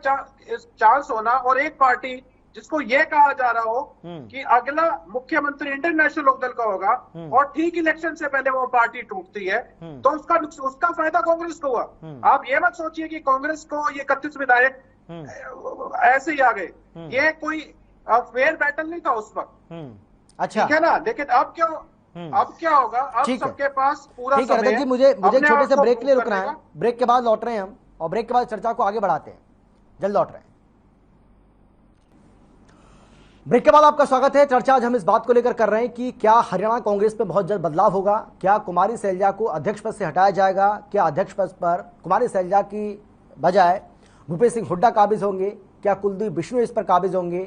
चांस होना, और एक पार्टी जिसको ये कहा जा रहा हो कि अगला मुख्यमंत्री इंटरनेशनल लोकदल का होगा और ठीक इलेक्शन से पहले वो पार्टी टूटती है, तो उसका फायदा कांग्रेस को हुआ। आप ये मत सोचिए कि कांग्रेस को ये 31 विधायक ऐसे ही आ गए। ये कोई फेयर बैटल नहीं था उस वक्त। अच्छा, ठीक है ना? लेकिन अब क्या होगा? अब सबके पास पूरा समय है। रजत जी, मुझे छोटे से ब्रेक के लिए रुकना है, ब्रेक के बाद लौट रहे हैं हम, और ब्रेक के बाद चर्चा को आगे बढ़ाते हैं। जल्द लौट रहे हैं। ब्रेक के बाद आपका स्वागत है। चर्चा आज हम इस बात को लेकर कर रहे हैं कि क्या हरियाणा कांग्रेस पे बहुत जल्द बदलाव होगा, क्या कुमारी सैलजा को अध्यक्ष पद से हटाया जाएगा, क्या अध्यक्ष पद पर कुमारी सैलजा की बजाय भूपेश सिंह हुड्डा काबिज होंगे, क्या कुलदीप बिश्नोई इस पर काबिज होंगे,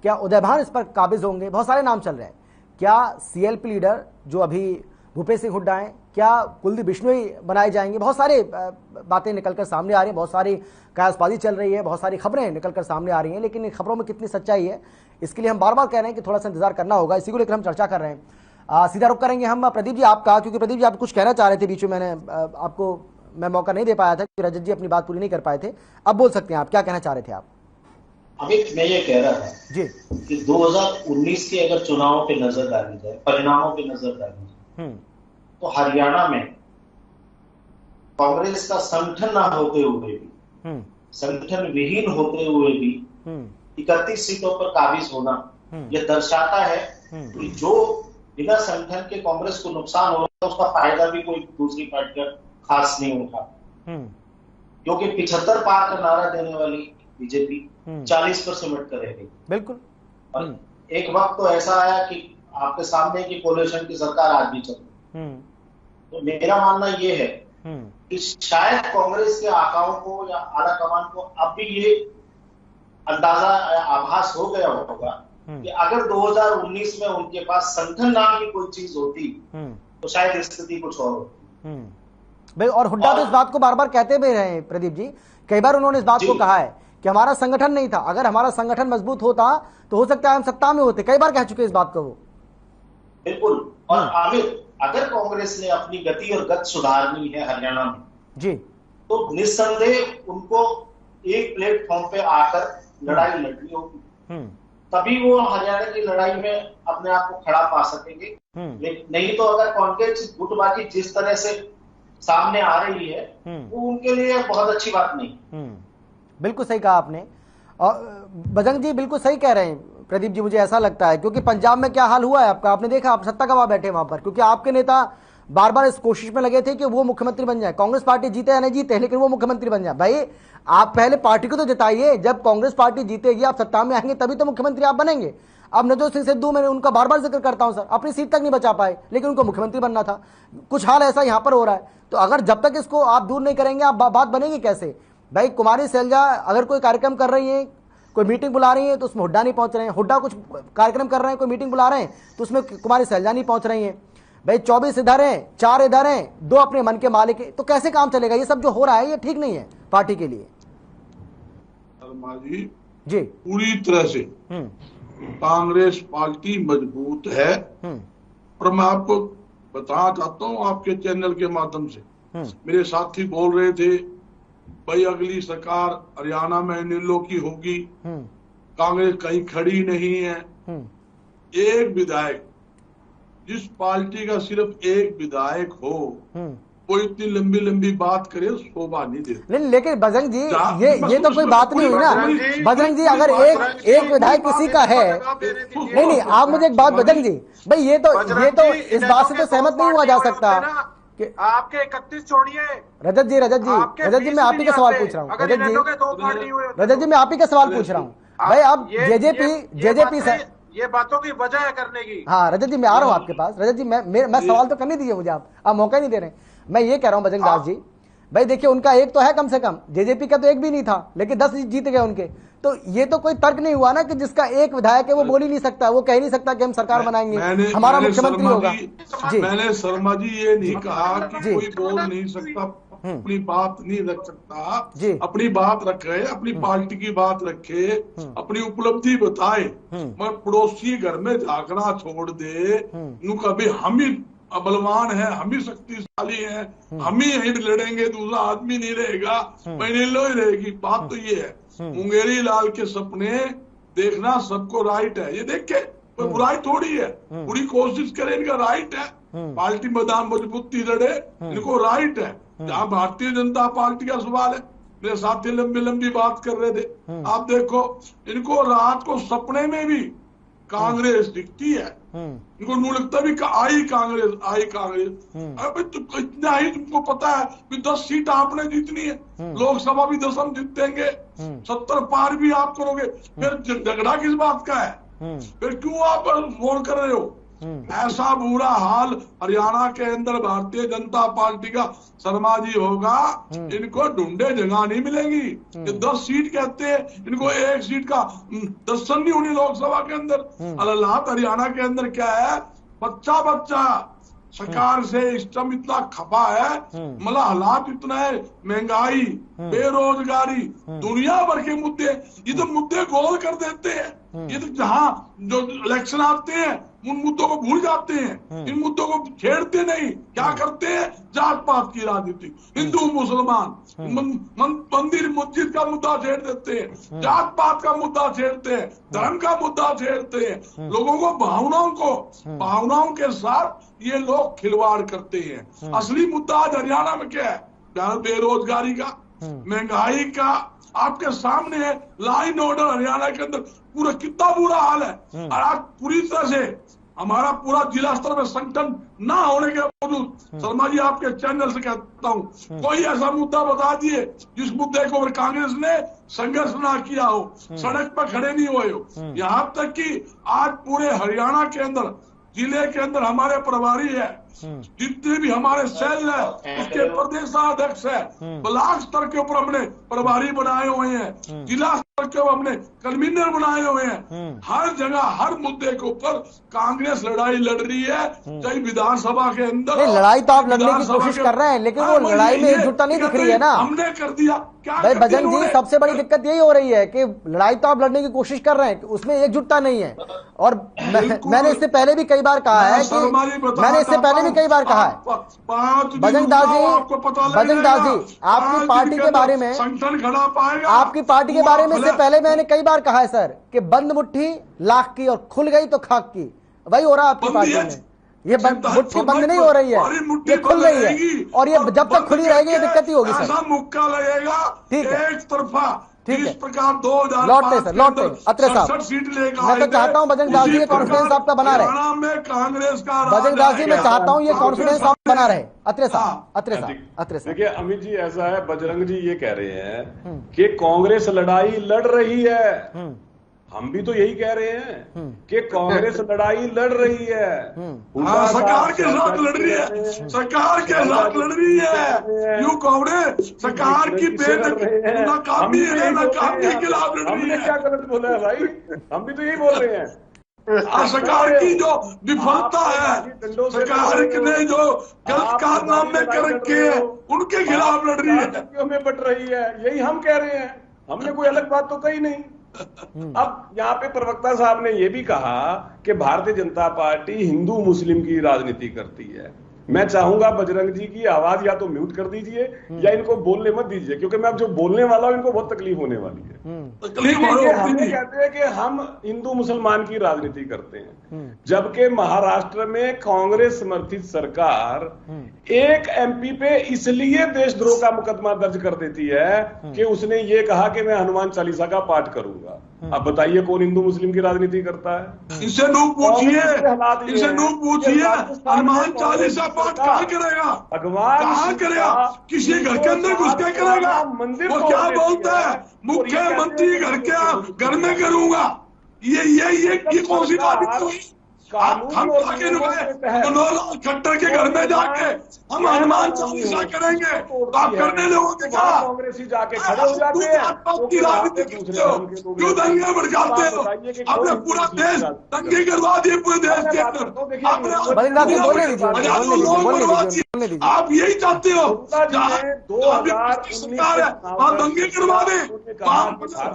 क्या उदयभान इस पर काबिज होंगे, बहुत सारे नाम चल रहे हैं। क्या सीएलपी लीडर जो अभी भूपेश सिंह हुड्डा हैं, क्या कुलदीप बिश्नोई बनाए जाएंगे? बहुत सारे बातें निकलकर सामने आ रही हैं, बहुत सारी कयासबाजी चल रही है, बहुत सारी खबरें निकलकर सामने आ रही हैं, लेकिन इन खबरों में कितनी सच्चाई है इसके लिए हम बार बार कह रहे हैं कि थोड़ा सा इंतजार करना होगा। इसी को लेकर हम चर्चा कर रहे हैं। सीधा रुख करेंगे हम प्रदीप जी आपका, क्योंकि प्रदीप जी आप कुछ कहना चाह रहे थे बीच में, मैंने आपको मैं मौका नहीं दे पाया था क्योंकि रजत जी अपनी बात पूरी नहीं कर पाए थे। अब बोल सकते हैं आप, क्या कहना चाह रहे थे आप? अमित, मैं ये कह रहा था जी कि 2019 के अगर चुनावों पे नजर डाली जाए, परिणामों पे नजर डाली जाए, तो हरियाणा में कांग्रेस का संगठन ना होते हुए भी, संगठन विहीन होते हुए भी 31 सीटों पर काबिज होना, यह दर्शाता है कि जो बिना संगठन के कांग्रेस को नुकसान हो रहा है उसका फायदा भी कोई दूसरी पार्टी का खास नहीं उठा, क्योंकि 75 पार का नारा देने वाली बीजेपी 40 पर सिमट कर रह गई। बिल्कुल। और एक वक्त तो ऐसा आया कि आपके सामने की कोलिशन की सरकार आज भी चल रही। तो मेरा मानना ये है कि शायद कांग्रेस के आकाओं को या आला कमान को अब भी ये अंदाजा आभास हो गया होगा कि अगर 2019 में उनके पास संगठन नाम की कोई चीज होती तो शायद स्थिति कुछ और होती। भाई, और हुड्डा तो इस बात को बार बार कहते भी रहे हैं प्रदीप जी, कई बार उन्होंने इस बात को कहा है कि हमारा संगठन नहीं था, अगर हमारा संगठन मजबूत होता तो हो सकता है हम सत्ता में होते, कई बार कह चुके इस बात को वो। बिल्कुल। और आमिर, अगर कांग्रेस ने अपनी गति और गति सुधारनी है हरियाणा में जी, तो निस्संदेह उनको एक प्लेटफॉर्म पे आकर लड़ाई लड़नी होगी, तभी वो हरियाणा की लड़ाई में अपने आप को खड़ा पा सकेंगे। नहीं तो अगर कांग्रेस गुटबाजी जिस तरह से सामने आ रही है वो उनके लिए बहुत अच्छी बात नहीं। बिल्कुल सही कहा आपने, और बजरंग जी बिल्कुल सही कह रहे हैं प्रदीप जी, मुझे ऐसा लगता है, क्योंकि पंजाब में क्या हाल हुआ है आपका, आपने देखा, आप सत्ता गवा बैठे वहां पर, क्योंकि आपके नेता बार बार इस कोशिश में लगे थे कि वो मुख्यमंत्री बन जाए, कांग्रेस पार्टी जीते या नहीं जीते लेकिन वो मुख्यमंत्री बन जाए। भाई आप पहले पार्टी को तो जिताइए, जब कांग्रेस पार्टी जीतेगी, आप सत्ता में आएंगे तभी तो मुख्यमंत्री आप बनेंगे। अब नवजोत सिंह सिद्धू, मैंने उनका बार बार जिक्र करता हूं सर, अपनी सीट तक नहीं बचा पाए, लेकिन उनको मुख्यमंत्री बनना था। कुछ हाल ऐसा यहां पर हो रहा है। तो अगर जब तक इसको आप दूर नहीं करेंगे, आप बात बनेगी कैसे? भाई कुमारी शैलजा अगर कोई कार्यक्रम कर रही है, कोई मीटिंग बुला रही है, तो उसमें हुड्डा नहीं पहुंच रहे हैं। हुड्डा कुछ कार्यक्रम कर रहे हैं, कोई मीटिंग बुला रहे हैं, तो उसमें कुमारी शैलजा नहीं पहुंच रही है। भाई 24 इधर हैं, 4 इधर हैं, 2 अपने मन के मालिक हैं, तो कैसे काम चलेगा? ये सब जो हो रहा है ये ठीक नहीं है पार्टी के लिए। शर्मा जी जी, पूरी तरह से कांग्रेस पार्टी मजबूत है। और मैं आपको बताना चाहता हूं आपके चैनल के माध्यम से, मेरे साथी बोल रहे थे भाई अगली सरकार हरियाणा में नीलों की होगी, कांग्रेस कहीं खड़ी नहीं है। एक विधायक, जिस पार्टी का सिर्फ एक विधायक हो, वो इतनी लंबी लंबी बात करे, शोभा नहीं देती। लेकिन बजरंग जी ये तो कोई बात नहीं हुई ना। बजरंग जी अगर एक विधायक किसी का है, नहीं आप मुझे एक बात, बजरंग जी भाई ये तो इस बात से तो सहमत नहीं हुआ जा सकता कि आपके 31 छोड़िए। रजत जी मैं आप ही का सवाल पूछ रहा हूँ। रजत जी मैं आप ही का सवाल पूछ रहा हूँ। भाई आप जेजेपी से ये बातों की वजह है करने की। हाँ रजत जी मैं आ रहा हूँ आपके पास। रजत जी मैं सवाल तो करने दीजिए मुझे, आप मौका नहीं दे रहे। मैं ये कह रहा हूँ बजरंग दास जी, भाई देखिए उनका एक तो है कम से कम, जेजेपी का तो एक भी नहीं था, लेकिन 10 जीत गए उनके। तो ये तो कोई तर्क नहीं हुआ ना कि जिसका एक विधायक है वो बोल ही नहीं सकता, वो कह ही नहीं सकता कि हम सरकार बनाएंगे, हमारा मुख्यमंत्री होगा। जी मैंने शर्मा जी ये नहीं कहा कि कोई बोल नहीं सकता, अपनी बात नहीं रख सकता, अपनी बात रखे, अपनी पार्टी की बात रखे, अपनी उपलब्धि बताए, मगर पड़ोसी घर में झांकना छोड़ दे। कभी हम ही बलवान है, हम ही शक्तिशाली है, हम ही हिट लड़ेंगे, दूसरा आदमी नहीं रहेगा, लो ही रहेगी। बात तो ये है, मुंगेरी लाल के सपने देखना सबको राइट है। ये देख के कोई बुराई थोड़ी है, पूरी कोशिश करे, इनका राइट है। पार्टी मैदान मजबूती लड़े, इनको राइट है। जहाँ भारतीय जनता पार्टी का सवाल है, मेरे साथी लंबी लंबी बात कर रहे थे, आप देखो इनको रात को सपने में भी कांग्रेस दिखती है, इनको नहीं लगता भी आई कांग्रेस। अबे तो इतना ही तुमको पता है कि 10 सीट आपने जीतनी है, लोकसभा भी 10 हम जीतेंगे, 70 पार भी आप करोगे, फिर झगड़ा किस बात का है? फिर क्यों आप फोन कर रहे हो? ऐसा बुरा हाल हरियाणा के अंदर भारतीय जनता पार्टी का शर्मा जी होगा, इनको ढूंढे जगह नहीं मिलेंगी। ये 10 सीट कहते हैं, इनको 1 सीट का दर्शन नहीं होनी लोकसभा के अंदर। हालात हरियाणा के अंदर क्या है, बच्चा सरकार से सिस्टम इतना खपा है, मतलब हालात इतना है, महंगाई, बेरोजगारी, दुनिया भर के मुद्दे, ये तो मुद्दे गोल कर देते हैं। ये तो जहां जो इलेक्शन आते हैं उन मुद्दों को भूल जाते हैं, इन मुद्दों को छेड़ते नहीं। क्या करते हैं? जात पात की राजनीति, हिंदू मुसलमान, मंदिर मस्जिद का मुद्दा छेड़ देते हैं, जात पात का मुद्दा छेड़ते हैं, धर्म का मुद्दा छेड़ते हैं, लोगों को भावनाओं के साथ ये लोग खिलवाड़ करते हैं। असली मुद्दा आज हरियाणा में क्या है? बेरोजगारी का, महंगाई का, आपके सामने है। लाइन ऑर्डर हरियाणा के अंदर पूरा कितना बुरा हाल है, और आज पूरी तरह से हमारा पूरा जिला स्तर में संगठन ना होने के बावजूद, शर्मा जी आपके चैनल से कहता हूँ, कोई ऐसा मुद्दा बता दिए जिस मुद्दे को कांग्रेस ने संघर्ष ना किया हो, सड़क पर खड़े नहीं हुए हो। यहाँ तक कि आज पूरे हरियाणा के अंदर, जिले के अंदर हमारे प्रभारी है, जितने भी हमारे सेल है उसके प्रदेशाध्यक्ष है, ब्लॉक स्तर के ऊपर हमने प्रभारी बनाए हुए हैं, जिला स्तर के ऊपर हमने कन्वीनर बनाए हुए हैं। हर जगह हर मुद्दे के ऊपर कांग्रेस लड़ाई लड़ रही है, चाहे विधानसभा के अंदर। लड़ाई तो आप लड़ने की कोशिश कर रहे हैं, लेकिन वो लड़ाई में एकजुटता नहीं दिख रही है ना। हमने कर दिया क्या? भाई बजरंग जी सबसे बड़ी दिक्कत यही हो रही है कि लड़ाई तो आप लड़ने की कोशिश कर रहे हैं, उसमें एकजुटता नहीं है। और मैंने इससे पहले भी कई बार कहा है कि बजरंग दास जी आपकी पार्टी के बारे में, संगठन खड़ा पाएगा आपकी पार्टी के बारे में से पहले मैंने कई बार कहा है सर कि बंद मुट्ठी लाख की और खुल गई तो खाक की। वही हो रहा है आपकी पार्टी में, ये मुट्ठी बंद नहीं हो रही है, ये खुल रही है, और ये जब तक खुली रहेगी ये दिक्कत ही होगी सर। मुक्का लगेगा, ठीक है, एक तरफा। ठीक है, इस प्रकार 2000 लौटते अत्रे साहब, सीट लेगा। मैं तो चाहता हूं बजरंग दास जी ये कॉन्फिडेंस आपका बना रहे। कांग्रेस का बजरंग दास जी मैं चाहता हूं ये कॉन्फिडेंस आप बना रहे। अत्रे साहब देखिए अमित जी, ऐसा है, बजरंग जी ये कह रहे हैं कि कांग्रेस लड़ाई लड़ रही है, हम भी तो यही कह रहे हैं कि कांग्रेस लड़ाई लड़ रही है। सरकार के साथ लड़ रही है, सरकार के साथ लड़ रही है। यू कांग्रेस सरकार की नाकामी है, नाकामी के खिलाफ लड़ रही है। हमने क्या गलत बोला है भाई? हम भी तो यही बोल रहे हैं। सरकार की जो विफलता है, सरकार ने जो गलत कारनामे कर रखे हैं, उनके खिलाफ लड़ रही है, में बट रही है। यही हम कह रहे हैं, हमने कोई अलग बात तो कही नहीं। अब यहाँ पे प्रवक्ता साहब ने यह भी कहा कि भारतीय जनता पार्टी हिंदू मुस्लिम की राजनीति करती है। मैं चाहूंगा बजरंग जी की आवाज या तो म्यूट कर दीजिए या इनको बोलने मत दीजिए, क्योंकि मैं अब जो बोलने वाला हूं इनको बहुत तकलीफ होने वाली है। हम कहते हैं कि हम हिंदू मुसलमान की राजनीति करते हैं, जबकि महाराष्ट्र में कांग्रेस समर्थित सरकार एक एमपी पे इसलिए देशद्रोह का मुकदमा दर्ज कर देती है कि उसने ये कहा कि मैं हनुमान चालीसा का पाठ करूंगा। अब बताइए कौन हिंदू मुस्लिम की राजनीति करता है? इसे लोग पूछिए, इसे लोग पूछिए, हनुमान चालीसा पाठ कहाँ करेगा? भगवान कहाँ करेगा? किसी घर के अंदर घुस के करेगा? वो क्या बोलता है, मुख्यमंत्री घर में करूंगा? ये कौन सी बात हुई? हम आगे खट्टर के घर में जाके हम हनुमान चालीसा करेंगे, आप करने लोगों के कहा कांग्रेसी जाके खड़े हो जाते हैं। क्यों दंगे भड़काते हो? आपने पूरा देश दंगे करवा दिए, पूरे देश के अंदर आप यही चाहते हो? 2019 आप दंगे करवा दे,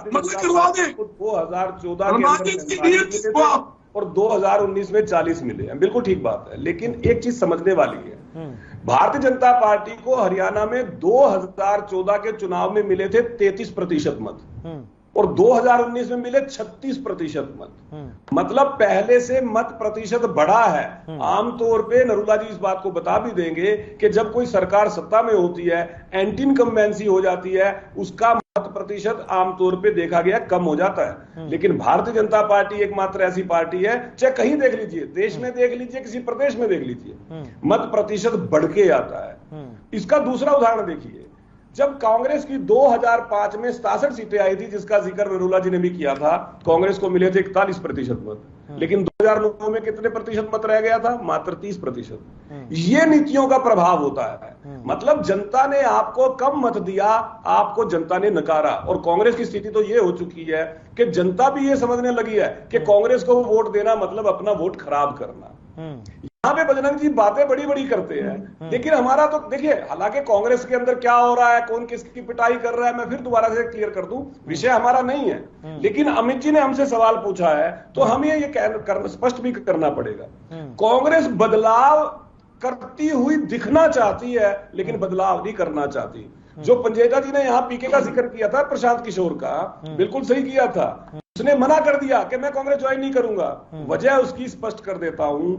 मतलब करवा दे। 2014 और 2019 में 40 मिले हैं, बिल्कुल ठीक बात है। लेकिन एक चीज समझने वाली है, भारतीय जनता पार्टी को हरियाणा में 2014 के चुनाव में मिले थे 33% मत और 2019 में मिले 36% मत। मतलब पहले से मत प्रतिशत बढ़ा है। आमतौर पे नरूला जी इस बात को बता भी देंगे कि जब कोई सरकार सत्ता में होती है, एंटी इनकम्बेंसी हो जाती है, उसका मत प्रतिशत आमतौर पे देखा गया कम हो जाता है। लेकिन भारतीय जनता पार्टी एकमात्र ऐसी पार्टी है, चाहे कहीं देख लीजिए, देश में देख लीजिए, किसी प्रदेश में देख लीजिए, मत प्रतिशत बढ़ के आता है। इसका दूसरा उदाहरण देखिए, जब कांग्रेस की 2005 में 67 सीटें आई थी, जिसका जिक्र नरूला जी ने भी किया था, कांग्रेस को मिले थे 41% मत, लेकिन 2009 में कितने प्रतिशत मत रह गया था? मात्र 30%। ये नीतियों का प्रभाव होता है। मतलब जनता ने आपको कम मत दिया, आपको जनता ने नकारा। और कांग्रेस की स्थिति तो ये हो चुकी है कि जनता भी ये समझने लगी है कि कांग्रेस को वोट देना मतलब अपना वोट खराब करना। यहाँ पे बजरंग जी बातें बड़ी बड़ी करते हैं, लेकिन हमारा तो देखिए, हालांकि कांग्रेस के अंदर क्या हो रहा है, कौन किसकी पिटाई कर रहा है, मैं फिर दोबारा से क्लियर कर दूं, विषय हमारा नहीं है। लेकिन अमित जी ने हमसे सवाल पूछा है तो हमें ये स्पष्ट भी करना पड़ेगा। कांग्रेस बदलाव करती हुई दिखना चाहती है, लेकिन बदलाव नहीं करना चाहती। जो पंजेटा जी ने यहाँ पीके का जिक्र किया था, प्रशांत किशोर का, बिल्कुल सही किया था। उसने मना कर दिया कि मैं कांग्रेस ज्वाइन नहीं करूंगा। वजह उसकी स्पष्ट कर देता हूं।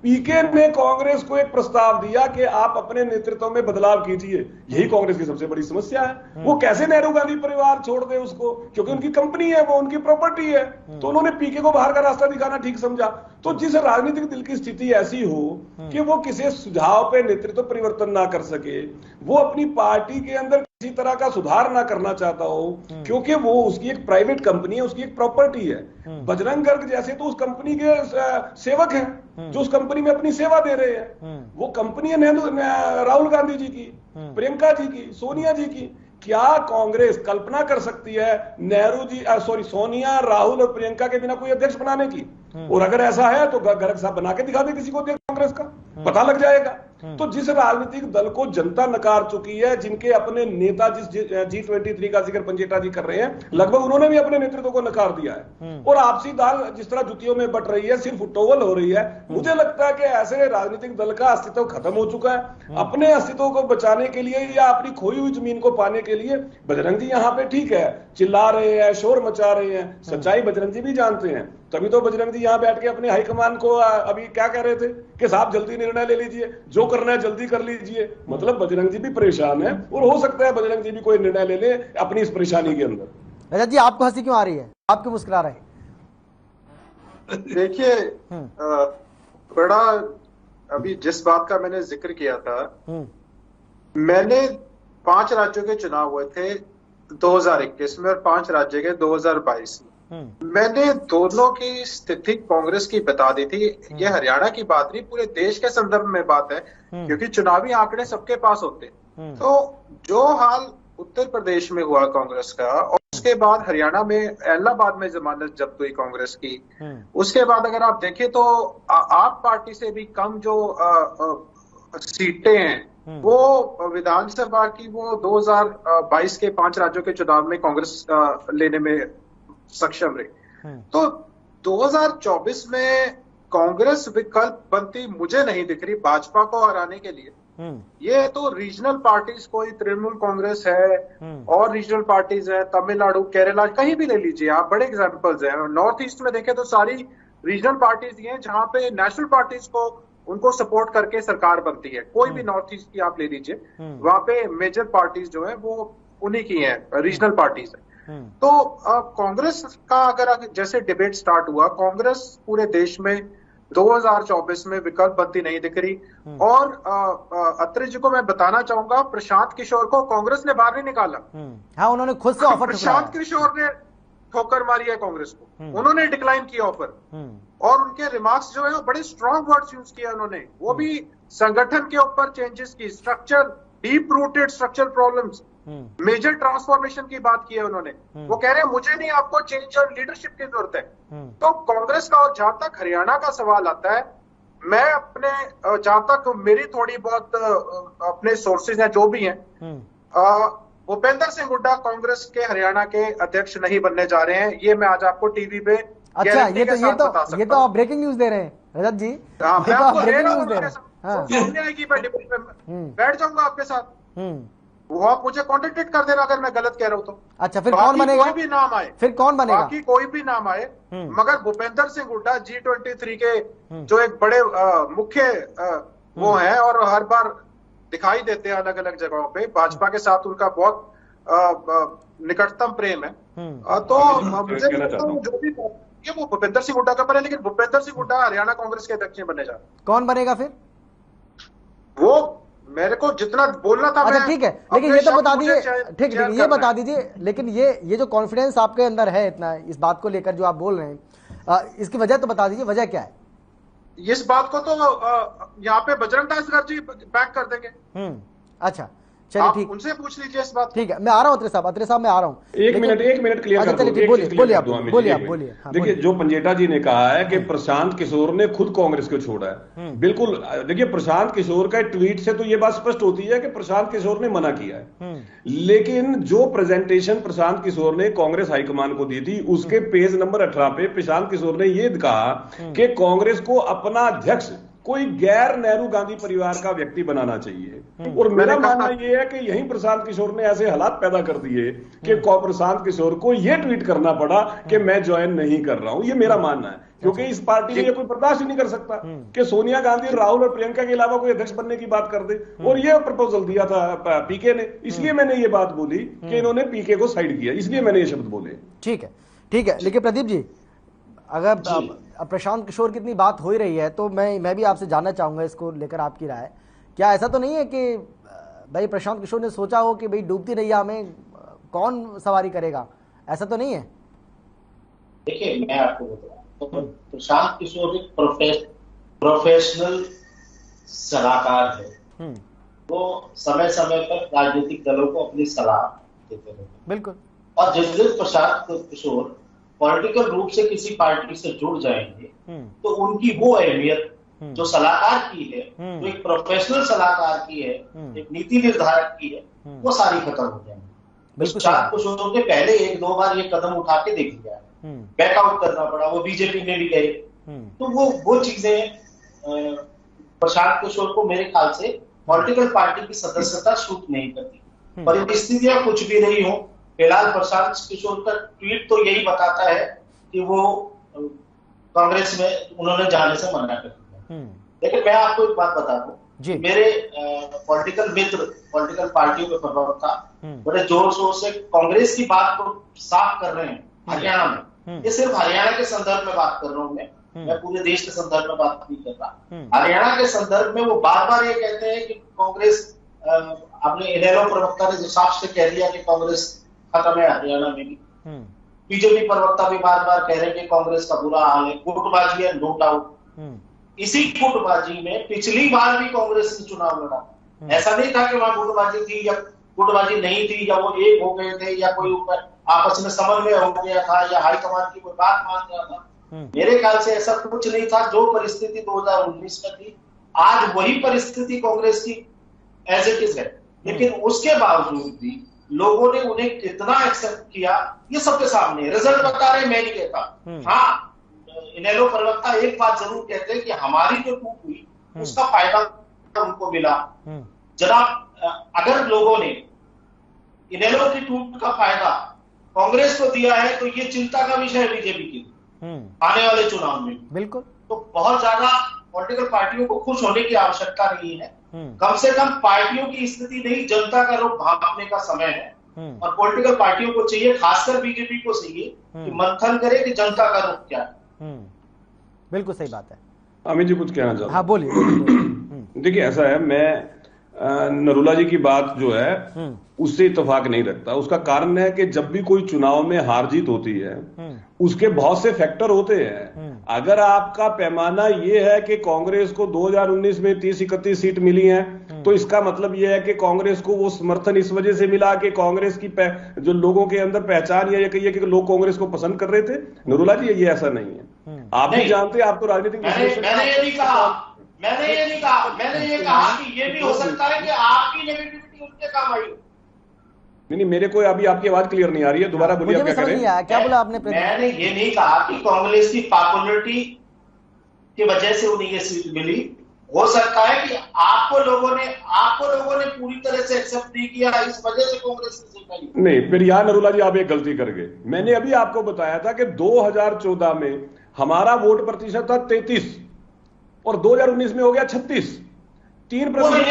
पीके ने कांग्रेस को एक प्रस्ताव दिया कि आप अपने नेतृत्व में बदलाव कीजिए। यही कांग्रेस की सबसे बड़ी समस्या है। वो कैसे नेहरू गांधी परिवार छोड़ दे उसको, क्योंकि उनकी कंपनी है, वो उनकी प्रॉपर्टी है। तो उन्होंने पीके को बाहर का रास्ता दिखाना ठीक समझा। तो जिस राजनीतिक दल की स्थिति ऐसी हो कि वो किसी सुझाव पे नेतृत्व परिवर्तन ना कर सके, वो अपनी पार्टी के अंदर किसी तरह का सुधार ना करना चाहता हो, क्योंकि वो उसकी एक प्राइवेट कंपनी है, उसकी एक प्रॉपर्टी है। बजरंग गर्ग जैसे तो उस कंपनी के सेवक हैं, जो उस कंपनी में अपनी सेवा दे रहे हैं। वो कंपनी है राहुल गांधी जी की, प्रियंका जी की, सोनिया जी की। क्या कांग्रेस कल्पना कर सकती है नेहरू जी सोनिया, राहुल और प्रियंका के बिना कोई अध्यक्ष बनाने की? और अगर ऐसा है तो गर्ग साहब बना के दिखा दे किसी को अध्यक्ष कांग्रेस का, पता लग जाएगा। तो जिस राजनीतिक दल को जनता नकार चुकी है, जिनके अपने नेता जिस G23 का जिक्र पंजेटा जी कर रहे हैं, लगभग उन्होंने भी अपने नेतृत्व को नकार दिया है। और आपसी दाल जिस तरह जुतियों में बट रही है, सिर्फ टोवल हो रही है। मुझे लगता है कि ऐसे राजनीतिक दल का अस्तित्व खत्म हो चुका है। अपने अस्तित्व को बचाने के लिए या अपनी खोई हुई जमीन को पाने के लिए बजरंग जी यहाँ पे ठीक है, चिल्ला रहे हैं, शोर मचा रहे हैं। सच्चाई बजरंग जी भी जानते हैं। तभी तो बजरंग जी यहाँ बैठ के अपने हाईकमान को अभी क्या कह रहे थे कि साहब जल्दी निर्णय ले लीजिए, जो करना है जल्दी कर लीजिए। मतलब बजरंग जी भी परेशान है, और हो सकता है बजरंग जी भी कोई निर्णय ले ले अपनी इस परेशानी के अंदर। रजत जी, आपको हंसी क्यों आ रही है? आप क्यों मुस्कुरा रहे हैं? देखिए, बड़ा अभी जिस बात का मैंने जिक्र किया था, मैंने 5 राज्यों के चुनाव हुए थे 2021 में और 5 राज्य के 2022 में। मैंने दोनों की स्थिति कांग्रेस की बता दी थी। ये हरियाणा की बात नहीं, पूरे देश के संदर्भ में बात है, क्योंकि चुनावी आंकड़े सबके पास होते हैं। तो जो हाल उत्तर प्रदेश में हुआ कांग्रेस का, और उसके बाद हरियाणा में इलाहाबाद में जमानत जब्त हुई कांग्रेस की, उसके बाद अगर आप देखें तो आप पार्टी से भी कम जो सीटें हैं वो विधानसभा की वो 2022 के 5 राज्यों के चुनाव में कांग्रेस लेने में सक्षम रही। तो 2024 में कांग्रेस विकल्प बनती मुझे नहीं दिख रही भाजपा को हराने के लिए। ये तो रीजनल पार्टीज, कोई तृणमूल कांग्रेस है और रीजनल पार्टीज है, तमिलनाडु, केरला, कहीं भी ले लीजिए आप, बड़े एग्जांपल्स हैं। नॉर्थ ईस्ट में देखें तो सारी रीजनल पार्टीज हैं जहां पे नेशनल पार्टीज को उनको सपोर्ट करके सरकार बनती है। कोई भी नॉर्थ ईस्ट की आप ले लीजिए, वहां पे मेजर पार्टीज जो है वो उन्हीं की हैं, रीजनल पार्टीज है। तो कांग्रेस का अगर जैसे डिबेट स्टार्ट हुआ, कांग्रेस पूरे देश में 2024 में विकल्प बनती नहीं दिख रही। और अत्रे जी को मैं बताना चाहूंगा, प्रशांत किशोर को कांग्रेस ने बाहर नहीं निकाला। हाँ, उन्होंने खुद से ऑफर, प्रशांत किशोर ने ठोकर मारी है कांग्रेस को, उन्होंने डिक्लाइन किया ऑफर। और उनके रिमार्क्स जो है वो बड़े स्ट्रॉन्ग वर्ड्स यूज किया उन्होंने, वो भी संगठन के ऊपर चेंजेस की, structure, deep rooted structural problems, major transformation की बात की है उन्होंने। वो कह रहे हैं मुझे नहीं, आपको चेंज और लीडरशिप की जरूरत है। तो कांग्रेस का, और जहां तक हरियाणा का सवाल आता है, मैं अपने, जहां तक मेरी थोड़ी बहुत अपने सोर्सेज हैं जो भी हैं, भूपेंद्र सिंह हुड्डा कांग्रेस के हरियाणा के अध्यक्ष नहीं बनने जा रहे हैं। ये मैं आज आपको टीवी पे अच्छा, ये तो आप ब्रेकिंग न्यूज दे रहे हैं रजत जी। हाँ, मैं आपको ब्रेकिंग न्यूज दे रहे हैं। बैठ जाऊंगा आपके साथ, वो आप मुझे कॉन्टेक्ट कर देना अगर मैं गलत कह रहा हूं तो। अच्छा, फिर कौन बनेगा? कोई भी नाम आए, फिर कौन बनेगा? बाकी कोई भी नाम आए, मगर भूपेंद्र सिंह हुड्डा G23 के जो एक बड़े मुख्य वो हैं, और हर बार दिखाई देते हैं अलग अलग जगहों पे, भाजपा के साथ उनका बहुत निकटतम प्रेम है। तो मुझे जो भी ये वो भूपेंद्र सिंह हुड्डा का बने, लेकिन भूपेंद्र सिंह हुड्डा हरियाणा कांग्रेस के अध्यक्ष बनने जा रहे। कौन बनेगा फिर? वो मेरे को जितना बोलना था। अच्छा, ठीक है, लेकिन ये तो बता दीजिए, ठीक है, ये बता दीजिए, लेकिन ये जो कॉन्फिडेंस आपके अंदर है इतना, इस बात को लेकर जो आप बोल रहे हैं, इसकी वजह तो बता दीजिए, वजह क्या है? इस बात को तो यहाँ पे बजरंग दास जी बैक कर देंगे। अच्छा, चलिए, ठीक, उनसे पूछ लीजिए इस बात। ठीक है, मैं आ रहा हूँ अत्रे साहब, मैं आ रहा हूँ। एक मिनट क्लियर कर दूं। बोलिए आप। देखिए, जो पंजेटा जी ने कहा है कि प्रशांत किशोर ने खुद कांग्रेस को छोड़ा है, बिल्कुल। देखिए, प्रशांत किशोर का ट्वीट से तो ये बात स्पष्ट होती है कि प्रशांत किशोर ने मना किया है। लेकिन जो प्रेजेंटेशन प्रशांत किशोर ने कांग्रेस हाईकमान को दी थी, उसके पेज नंबर 18 पे प्रशांत किशोर ने यह कहा कि कांग्रेस को अपना अध्यक्ष कोई गैर नेहरू गांधी परिवार का व्यक्ति बनाना चाहिए। और मेरा मानना यह है कि यही प्रशांत किशोर ने ऐसे हालात पैदा कर दिए कि प्रशांत किशोर को यह ट्वीट करना पड़ा कि मैं ज्वाइन नहीं कर रहा हूं। ये मेरा मानना है, क्योंकि इस पार्टी में कोई बर्दाश्त ही नहीं कर सकता कि सोनिया गांधी, राहुल और प्रियंका के अलावा कोई अध्यक्ष बनने की बात कर दे। और ये प्रपोजल दिया था पीके ने, इसलिए मैंने ये बात बोली कि इन्होंने पीके को साइड किया, इसलिए मैंने ये शब्द बोले। ठीक है, लेकिन प्रदीप जी, अगर प्रशांत किशोर की इतनी बात हो ही रही है, तो मैं भी आपसे जानना चाहूंगा इसको लेकर आपकी राय। क्या ऐसा तो नहीं है कि भाई प्रशांत किशोर ने सोचा हो कि भाई डूबती नैया में कौन सवारी करेगा? ऐसा तो नहीं है। देखिए, मैं आपको बताऊं तो प्रशांत किशोर एक प्रोफेशनल सलाहकार है। वो समय समय पर राजनीतिक दलों को अपनी सलाह देते हैं। बिल्कुल। और जिस दिन प्रशांत किशोर पॉलिटिकल रूप से किसी पार्टी से जुड़ जाएंगे, तो उनकी वो अहमियत जो सलाहकार की है, जो एक प्रोफेशनल सलाहकार की है, एक नीति निर्धारक की है, वो सारी खत्म हो जाएंगी। प्रशांत किशोर के पहले 1-2 बार ये कदम उठा के देख लिया, बैकआउट करना पड़ा, वो बीजेपी में भी गए। तो वो चीजें प्रशांत किशोर को मेरे ख्याल से पॉलिटिकल पार्टी की सदस्यता सूट नहीं करती। परिस्थितियां कुछ भी नहीं हो, फिलहाल प्रशांत किशोर का ट्वीट तो यही बताता है कि वो कांग्रेस में उन्होंने जाने से मना कर दिया। लेकिन मैं आपको एक बात बता दूं, मेरे पॉलिटिकल मित्र, पॉलिटिकल पार्टियों के प्रवक्ता बड़े जोर शोर से कांग्रेस की बात को साफ कर रहे हैं हरियाणा में। ये सिर्फ हरियाणा के संदर्भ में बात कर रहा हूं मैं पूरे देश के संदर्भ में बात नहीं कर रहा। हरियाणा के संदर्भ में वो बार बार ये कहते हैं कि कांग्रेस, आपने इनेलो प्रवक्ता ने जो साफ से कह दिया कि कांग्रेस खत्म है हरियाणा में भी। बीजेपी प्रवक्ता भी बार बार कह रहे हैं कि कांग्रेस का बुरा हाल है, गुटबाजी है, नो डाउट। इसी गुटबाजी में पिछली बार भी कांग्रेस ने चुनाव लड़ा। ऐसा नहीं था कि वहां गुटबाजी थी या गुटबाजी नहीं थी, या वो एक हो गए थे, या कोई आपस में समन्वय हो गया था, या हाईकमान की कोई बात मान गया था। मेरे ख्याल से ऐसा कुछ नहीं था। जो परिस्थिति 2019 में थी, आज वही परिस्थिति कांग्रेस की एज इट इज है। लेकिन उसके बावजूद भी लोगों ने उन्हें कितना एक्सेप्ट किया, ये सबके सामने है। रिजल्ट बता रहे, मैं नहीं कहता। हाँ, इनेलो प्रवक्ता एक बात जरूर कहते हैं कि हमारी जो टूट हुई उसका फायदा उनको मिला। जनाब, अगर लोगों ने इनेलो की टूट का फायदा कांग्रेस को दिया है तो ये चिंता का विषय है बीजेपी की आने वाले चुनाव में। बिल्कुल। तो बहुत ज्यादा पॉलिटिकल पार्टियों को खुश होने की आवश्यकता नहीं है। कम से कम पार्टियों की स्थिति नहीं, जनता का रुख भांपने का समय है। और पॉलिटिकल पार्टियों को चाहिए, खासकर बीजेपी को चाहिए कि मंथन करे कि जनता का रुख क्या है। बिल्कुल सही बात है। अमित जी कुछ कहना चाहते? हाँ बोलिए। देखिए ऐसा है, मैं नरूला जी की बात जो है उससे इत्तेफाक नहीं रखता। उसका कारण है कि जब भी कोई चुनाव में हार जीत होती है उसके बहुत से फैक्टर होते हैं। अगर आपका पैमाना ये है कि कांग्रेस को 2019 में 30-31 सीट मिली हैं, तो इसका मतलब ये है कि कांग्रेस को वो समर्थन इस वजह से मिला कि कांग्रेस की जो लोगों के अंदर पहचान या ये कहिए कि लोग कांग्रेस को पसंद कर रहे थे। नरूला जी ये ऐसा नहीं है। आप भी जानते हैं, आप तो राजनीतिक मैंने ये नहीं कहा। मैंने ये कहा कि ये भी हो सकता है कि आपकी नेगेटिविटी उनके काम आई। नहीं, मेरे को अभी आपकी आवाज क्लियर नहीं आ रही है, दोबारा बोलिए। आप क्या कह रहे हैं? क्या बोला आपने? मैंने ये नहीं कहा कि कांग्रेस की पॉपुलरिटी की वजह से उन्हें ये सीट मिली। हो सकता है कि आपको लोगों ने पूरी तरह से एक्सेप्ट नहीं किया, इस वजह से कांग्रेस की सीट आई। नहीं, फिर यार नरूला जी आप एक गलती कर गए। मैंने अभी आपको बताया था कि 2014 में हमारा वोट प्रतिशत था 33 और 2019 में हो गया 36। 3%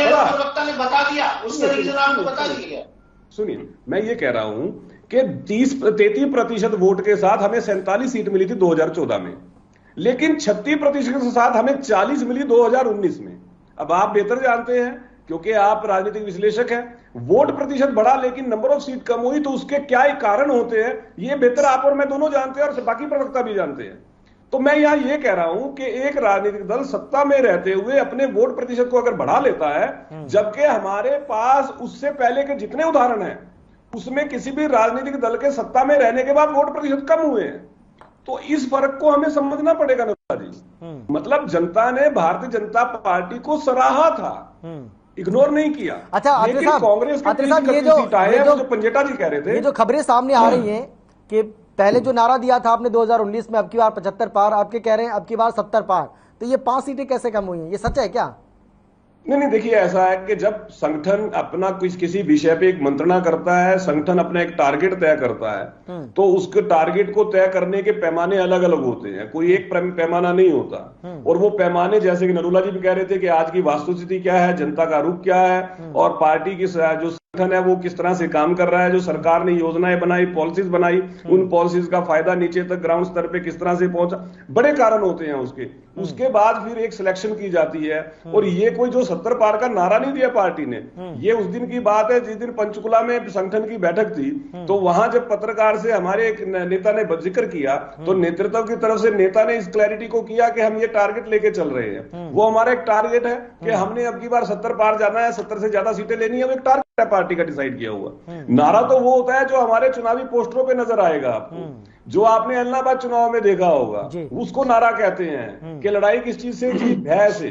ने बता दिया, उसका रीजन आपको बता दिया। सुनिए, मैं ये कह रहा हूं कि 33% वोट के साथ हमें 47 सीट मिली थी 2014 में, लेकिन 36% के साथ हमें 40 मिली 2019 में। अब आप बेहतर जानते हैं क्योंकि आप राजनीतिक विश्लेषक हैं, वोट प्रतिशत बढ़ा लेकिन नंबर ऑफ सीट कम हुई, तो उसके क्या कारण होते हैं ये बेहतर आप और मैं दोनों जानते हैं और बाकी प्रवक्ता भी जानते हैं। तो मैं यहां ये कह रहा हूं कि एक राजनीतिक दल सत्ता में रहते हुए अपने वोट प्रतिशत को अगर बढ़ा लेता है, जबकि हमारे पास उससे पहले के जितने उदाहरण हैं उसमें किसी भी राजनीतिक दल के सत्ता में रहने के बाद वोट प्रतिशत कम हुए हैं, तो इस फर्क को हमें समझना पड़ेगा नरूला जी। मतलब जनता ने भारतीय जनता पार्टी को सराहा था, इग्नोर नहीं किया। अच्छा, लेकिन कांग्रेस के सीट आए हैं, जो पंजेटा जी कह रहे थे, ये जो खबरें सामने आ रही हैं कि पहले जो नारा दिया था आपने 2019 में, अब की बार 75 पार, आपके कह रहे हैं अब की बार 70 पार, तो ये 5 सीटें कैसे कम हुई हैं? ये सच है क्या? नहीं, देखिए ऐसा है कि जब संगठन अपना किसी विषय पे एक मंत्रणा करता है, संगठन अपना एक टारगेट तय करता है, तो उसके टारगेट को तय करने के पैमाने अलग अलग होते हैं, कोई एक पैमाना नहीं होता। और वो पैमाने, जैसे कि नरूला जी भी कह रहे थे कि आज की वास्तुस्थिति क्या है, जनता का रुख क्या है, और पार्टी की जो संगठन है वो किस तरह से काम कर रहा है, जो सरकार ने योजनाएं बनाई, पॉलिसीज बनाई, उन पॉलिसीज का फायदा नीचे तक ग्राउंड स्तर पे किस तरह से पहुंचा, बड़े कारण होते हैं उसके बाद फिर एक सिलेक्शन की जाती है। और ये कोई जो 70 पार का नारा नहीं दिया पार्टी ने, ये उस दिन की बात है जिस दिन पंचकुला में संगठन की बैठक थी, तो वहां जब पत्रकार से हमारे एक नेता ने जिक्र किया, तो नेतृत्व की तरफ से नेता ने इस क्लैरिटी को किया कि हम ये टारगेट लेके चल रहे हैं। वो हमारा एक टारगेट है कि हमने अब की बार 70 पार जाना है, 70 से ज्यादा सीटें लेनी है, वो एक टारगेट है पार्टी का डिसाइड किया हुआ। नारा तो वो होता है जो हमारे चुनावी पोस्टरों पे नजर आएगा आपको, जो आपने इलाहाबाद चुनाव में देखा होगा, उसको नारा कहते हैं कि लड़ाई किस चीज से जी, भय से।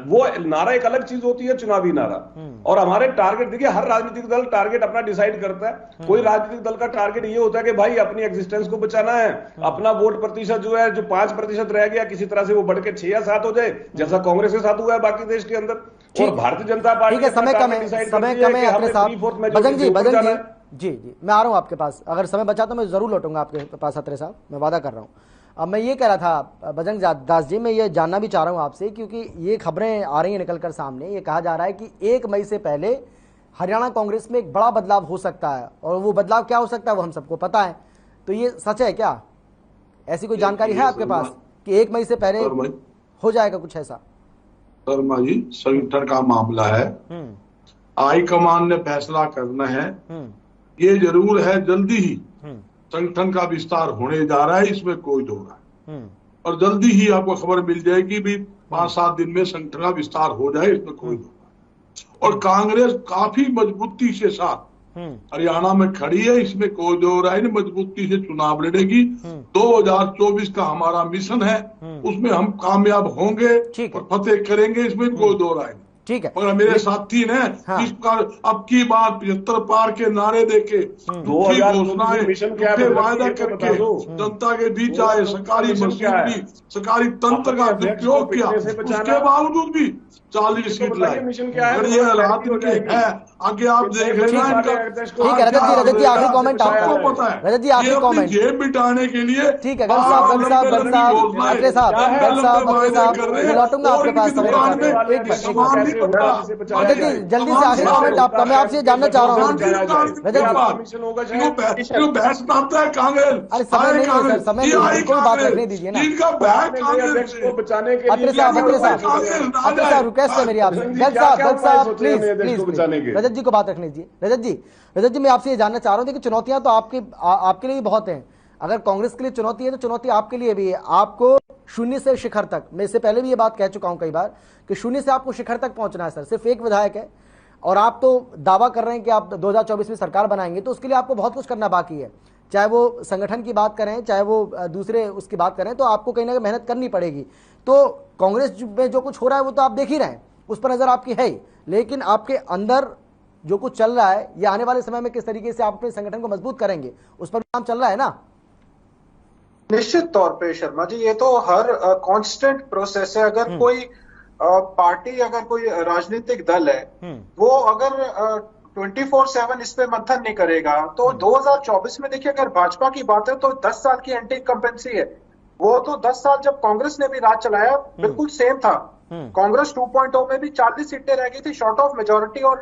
वो नारा एक अलग चीज होती है, चुनावी नारा। और हमारे टारगेट, देखिए हर राजनीतिक दल टारगेट अपना डिसाइड करता है। कोई राजनीतिक दल का टारगेट ये होता है कि भाई अपनी एग्जिस्टेंस को बचाना है, अपना वोट प्रतिशत जो है, जो 5% रह गया, किसी तरह से वो बढ़ के 6 या 7 हो जाए, जैसा कांग्रेस के साथ हुआ है बाकी देश के अंदर। और भारतीय जनता पार्टी समय कम है अपने साथ। बजरंग जी, मैं आ रहा हूं आपके पास, अगर समय बचा तो मैं जरूर लौटूंगा आपके पास खतरे साहब, मैं वादा कर रहा हूं। अब मैं ये कह रहा था बजरंग दास जी, मैं ये जानना भी चाह रहा हूं आपसे, क्योंकि ये खबरें आ रही हैं निकलकर सामने, ये कहा जा रहा है कि 1 मई से पहले हरियाणा कांग्रेस में एक बड़ा बदलाव हो सकता है, और वो बदलाव क्या हो सकता है वो हम सबको पता है, तो ये सच है क्या? ऐसी कोई जानकारी है आपके पास कि 1 मई से पहले हो जाएगा कुछ ऐसा? शर्मा जी, संगठन का मामला है, हाईकमान ने फैसला करना है। ये जरूर है जल्दी ही संगठन का विस्तार होने जा रहा है, इसमें कोई दो राय। और जल्दी ही आपको खबर मिल जाएगी भी 5-7 दिन में संगठन का विस्तार हो जाए, इसमें कोई दो राय। और कांग्रेस काफी मजबूती के साथ हरियाणा में खड़ी है, इसमें कोई दो राय नहीं, मजबूती से चुनाव लड़ेगी। 2024 का हमारा मिशन है, उसमें हम कामयाब होंगे और फतेह करेंगे, इसमें कोई दो राय नहीं। ठीक है। मगर मेरे साथी ने इस पर अब की बार 75 पार के नारे देके झूठी घोषणाएं, झूठे वायदा करके जनता के बीच आए, सरकारी मशीनरी, सरकारी तंत्र का दुरुपयोग किया, उसके बावजूद भी 40 सीट लाए। अगर ये हालात इनके है, आगे आप देख लेना इनका। ठीक है रजत जी आखिरी कमेंट आपको पता है। रजत जी आखिरी कमेंट, जेब मिटाने के लिए। ठीक है गल साहब लौटूंगा आपके पास। रजत जी जल्दी से आखिरी कमेंट आपका, मैं आपसे जानना चाह रहा हूँ। बहस बनाता है कांग्रेस। अरे समय नहीं है सर, समय नहीं, कोई बात रखने दीजिए ना। अत्रे साहब रिक्वेस्ट है मेरी आपसे। गल साहब प्लीज रजत जी को बात रखने दीजिए। रजत जी मैं आपसे ये जानना चाह रहा हूँ, देखिए चुनौतियां तो आपके लिए बहुत हैं। अगर कांग्रेस के लिए चुनौती है तो चुनौती आपके लिए भी है। आपको शून्य से शिखर तक, मैं इससे पहले भी ये बात कह चुका हूं कई बार कि शून्य से आपको शिखर तक पहुंचना है सर। सिर्फ एक विधायक है और आप तो दावा कर रहे हैं कि आप 2024 में सरकार बनाएंगे, तो उसके लिए आपको बहुत कुछ करना बाकी है। चाहे वो संगठन की बात करें, चाहे वो दूसरे उसकी बात करें, तो आपको कहीं ना कहीं मेहनत करनी पड़ेगी। तो कांग्रेस में जो कुछ हो रहा है वो तो आप देख ही रहे हैं, उस पर नजर आपकी है ही, लेकिन आपके अंदर जो कुछ चल रहा है, ये आने वाले समय में किस तरीके से आप अपने संगठन को मजबूत करेंगे, उस पर काम चल रहा है ना। निश्चित तौर पे शर्मा जी, ये तो हर कांस्टेंट प्रोसेस है। अगर कोई पार्टी, अगर कोई राजनीतिक दल है, वो अगर 24/7 इस पे मंथन नहीं करेगा, तो 2024 में देखिए, अगर भाजपा की बात है तो 10 साल की एंटी इंकम्बेंसी है। वो तो 10 साल जब कांग्रेस ने भी राज चलाया बिल्कुल सेम था। कांग्रेस 2.0 में भी 40 सीटें रह गई थी शॉर्ट ऑफ मेजोरिटी, और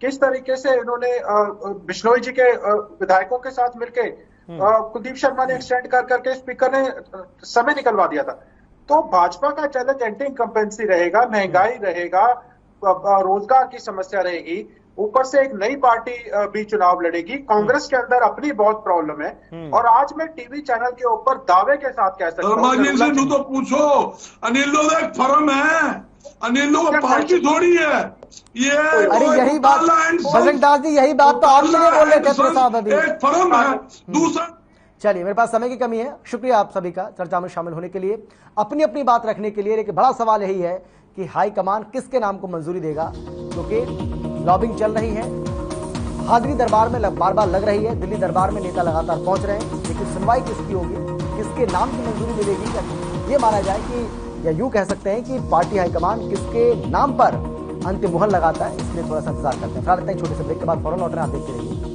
किस तरीके से इन्होंने बिश्नोई जी के विधायकों के साथ मिलकर कुलदीप शर्मा ने एक्सटेंड कर करके स्पीकर ने समय निकलवा दिया था। तो भाजपा का चैलेंज एंटी इंकम्बेंसी रहेगा, महंगाई रहेगा, रोजगार की समस्या रहेगी, ऊपर से एक नई पार्टी भी चुनाव लड़ेगी। कांग्रेस के अंदर अपनी बहुत प्रॉब्लम है। और आज मैं टीवी चैनल के ऊपर दावे के साथ कह सकता हूँ, तो पूछो अनिल एक फर्म है, अनिल पार्टी थोड़ी है ये। अरे यही बात बजरंग दास जी, यही बात तो आप नहीं बोल रहे थे साहब अभी। एक फर्म है, दूसरा। चलिए मेरे पास समय की कमी है, शुक्रिया आप सभी का चर्चा में शामिल होने के लिए, अपनी अपनी बात रखने के लिए। लेकिन बड़ा सवाल यही है कि हाईकमान किसके नाम को मंजूरी देगा, क्योंकि लॉबिंग चल रही है, हाजिरी दरबार में बार बार लग रही है, दिल्ली दरबार में नेता लगातार पहुंच रहे हैं, लेकिन सुनवाई किसकी होगी, किसके नाम की मंजूरी मिलेगी, ये माना जाए कि, या यूं कह सकते हैं कि पार्टी हाईकमान किसके नाम पर अंतिम मुहर लगाता है, इसलिए थोड़ा सा इंतजार करते हैं। फिलहाल इतना ही छोटे से ब्रेक के बाद फौरन लौट रहे हैं, आप देखते रहिए।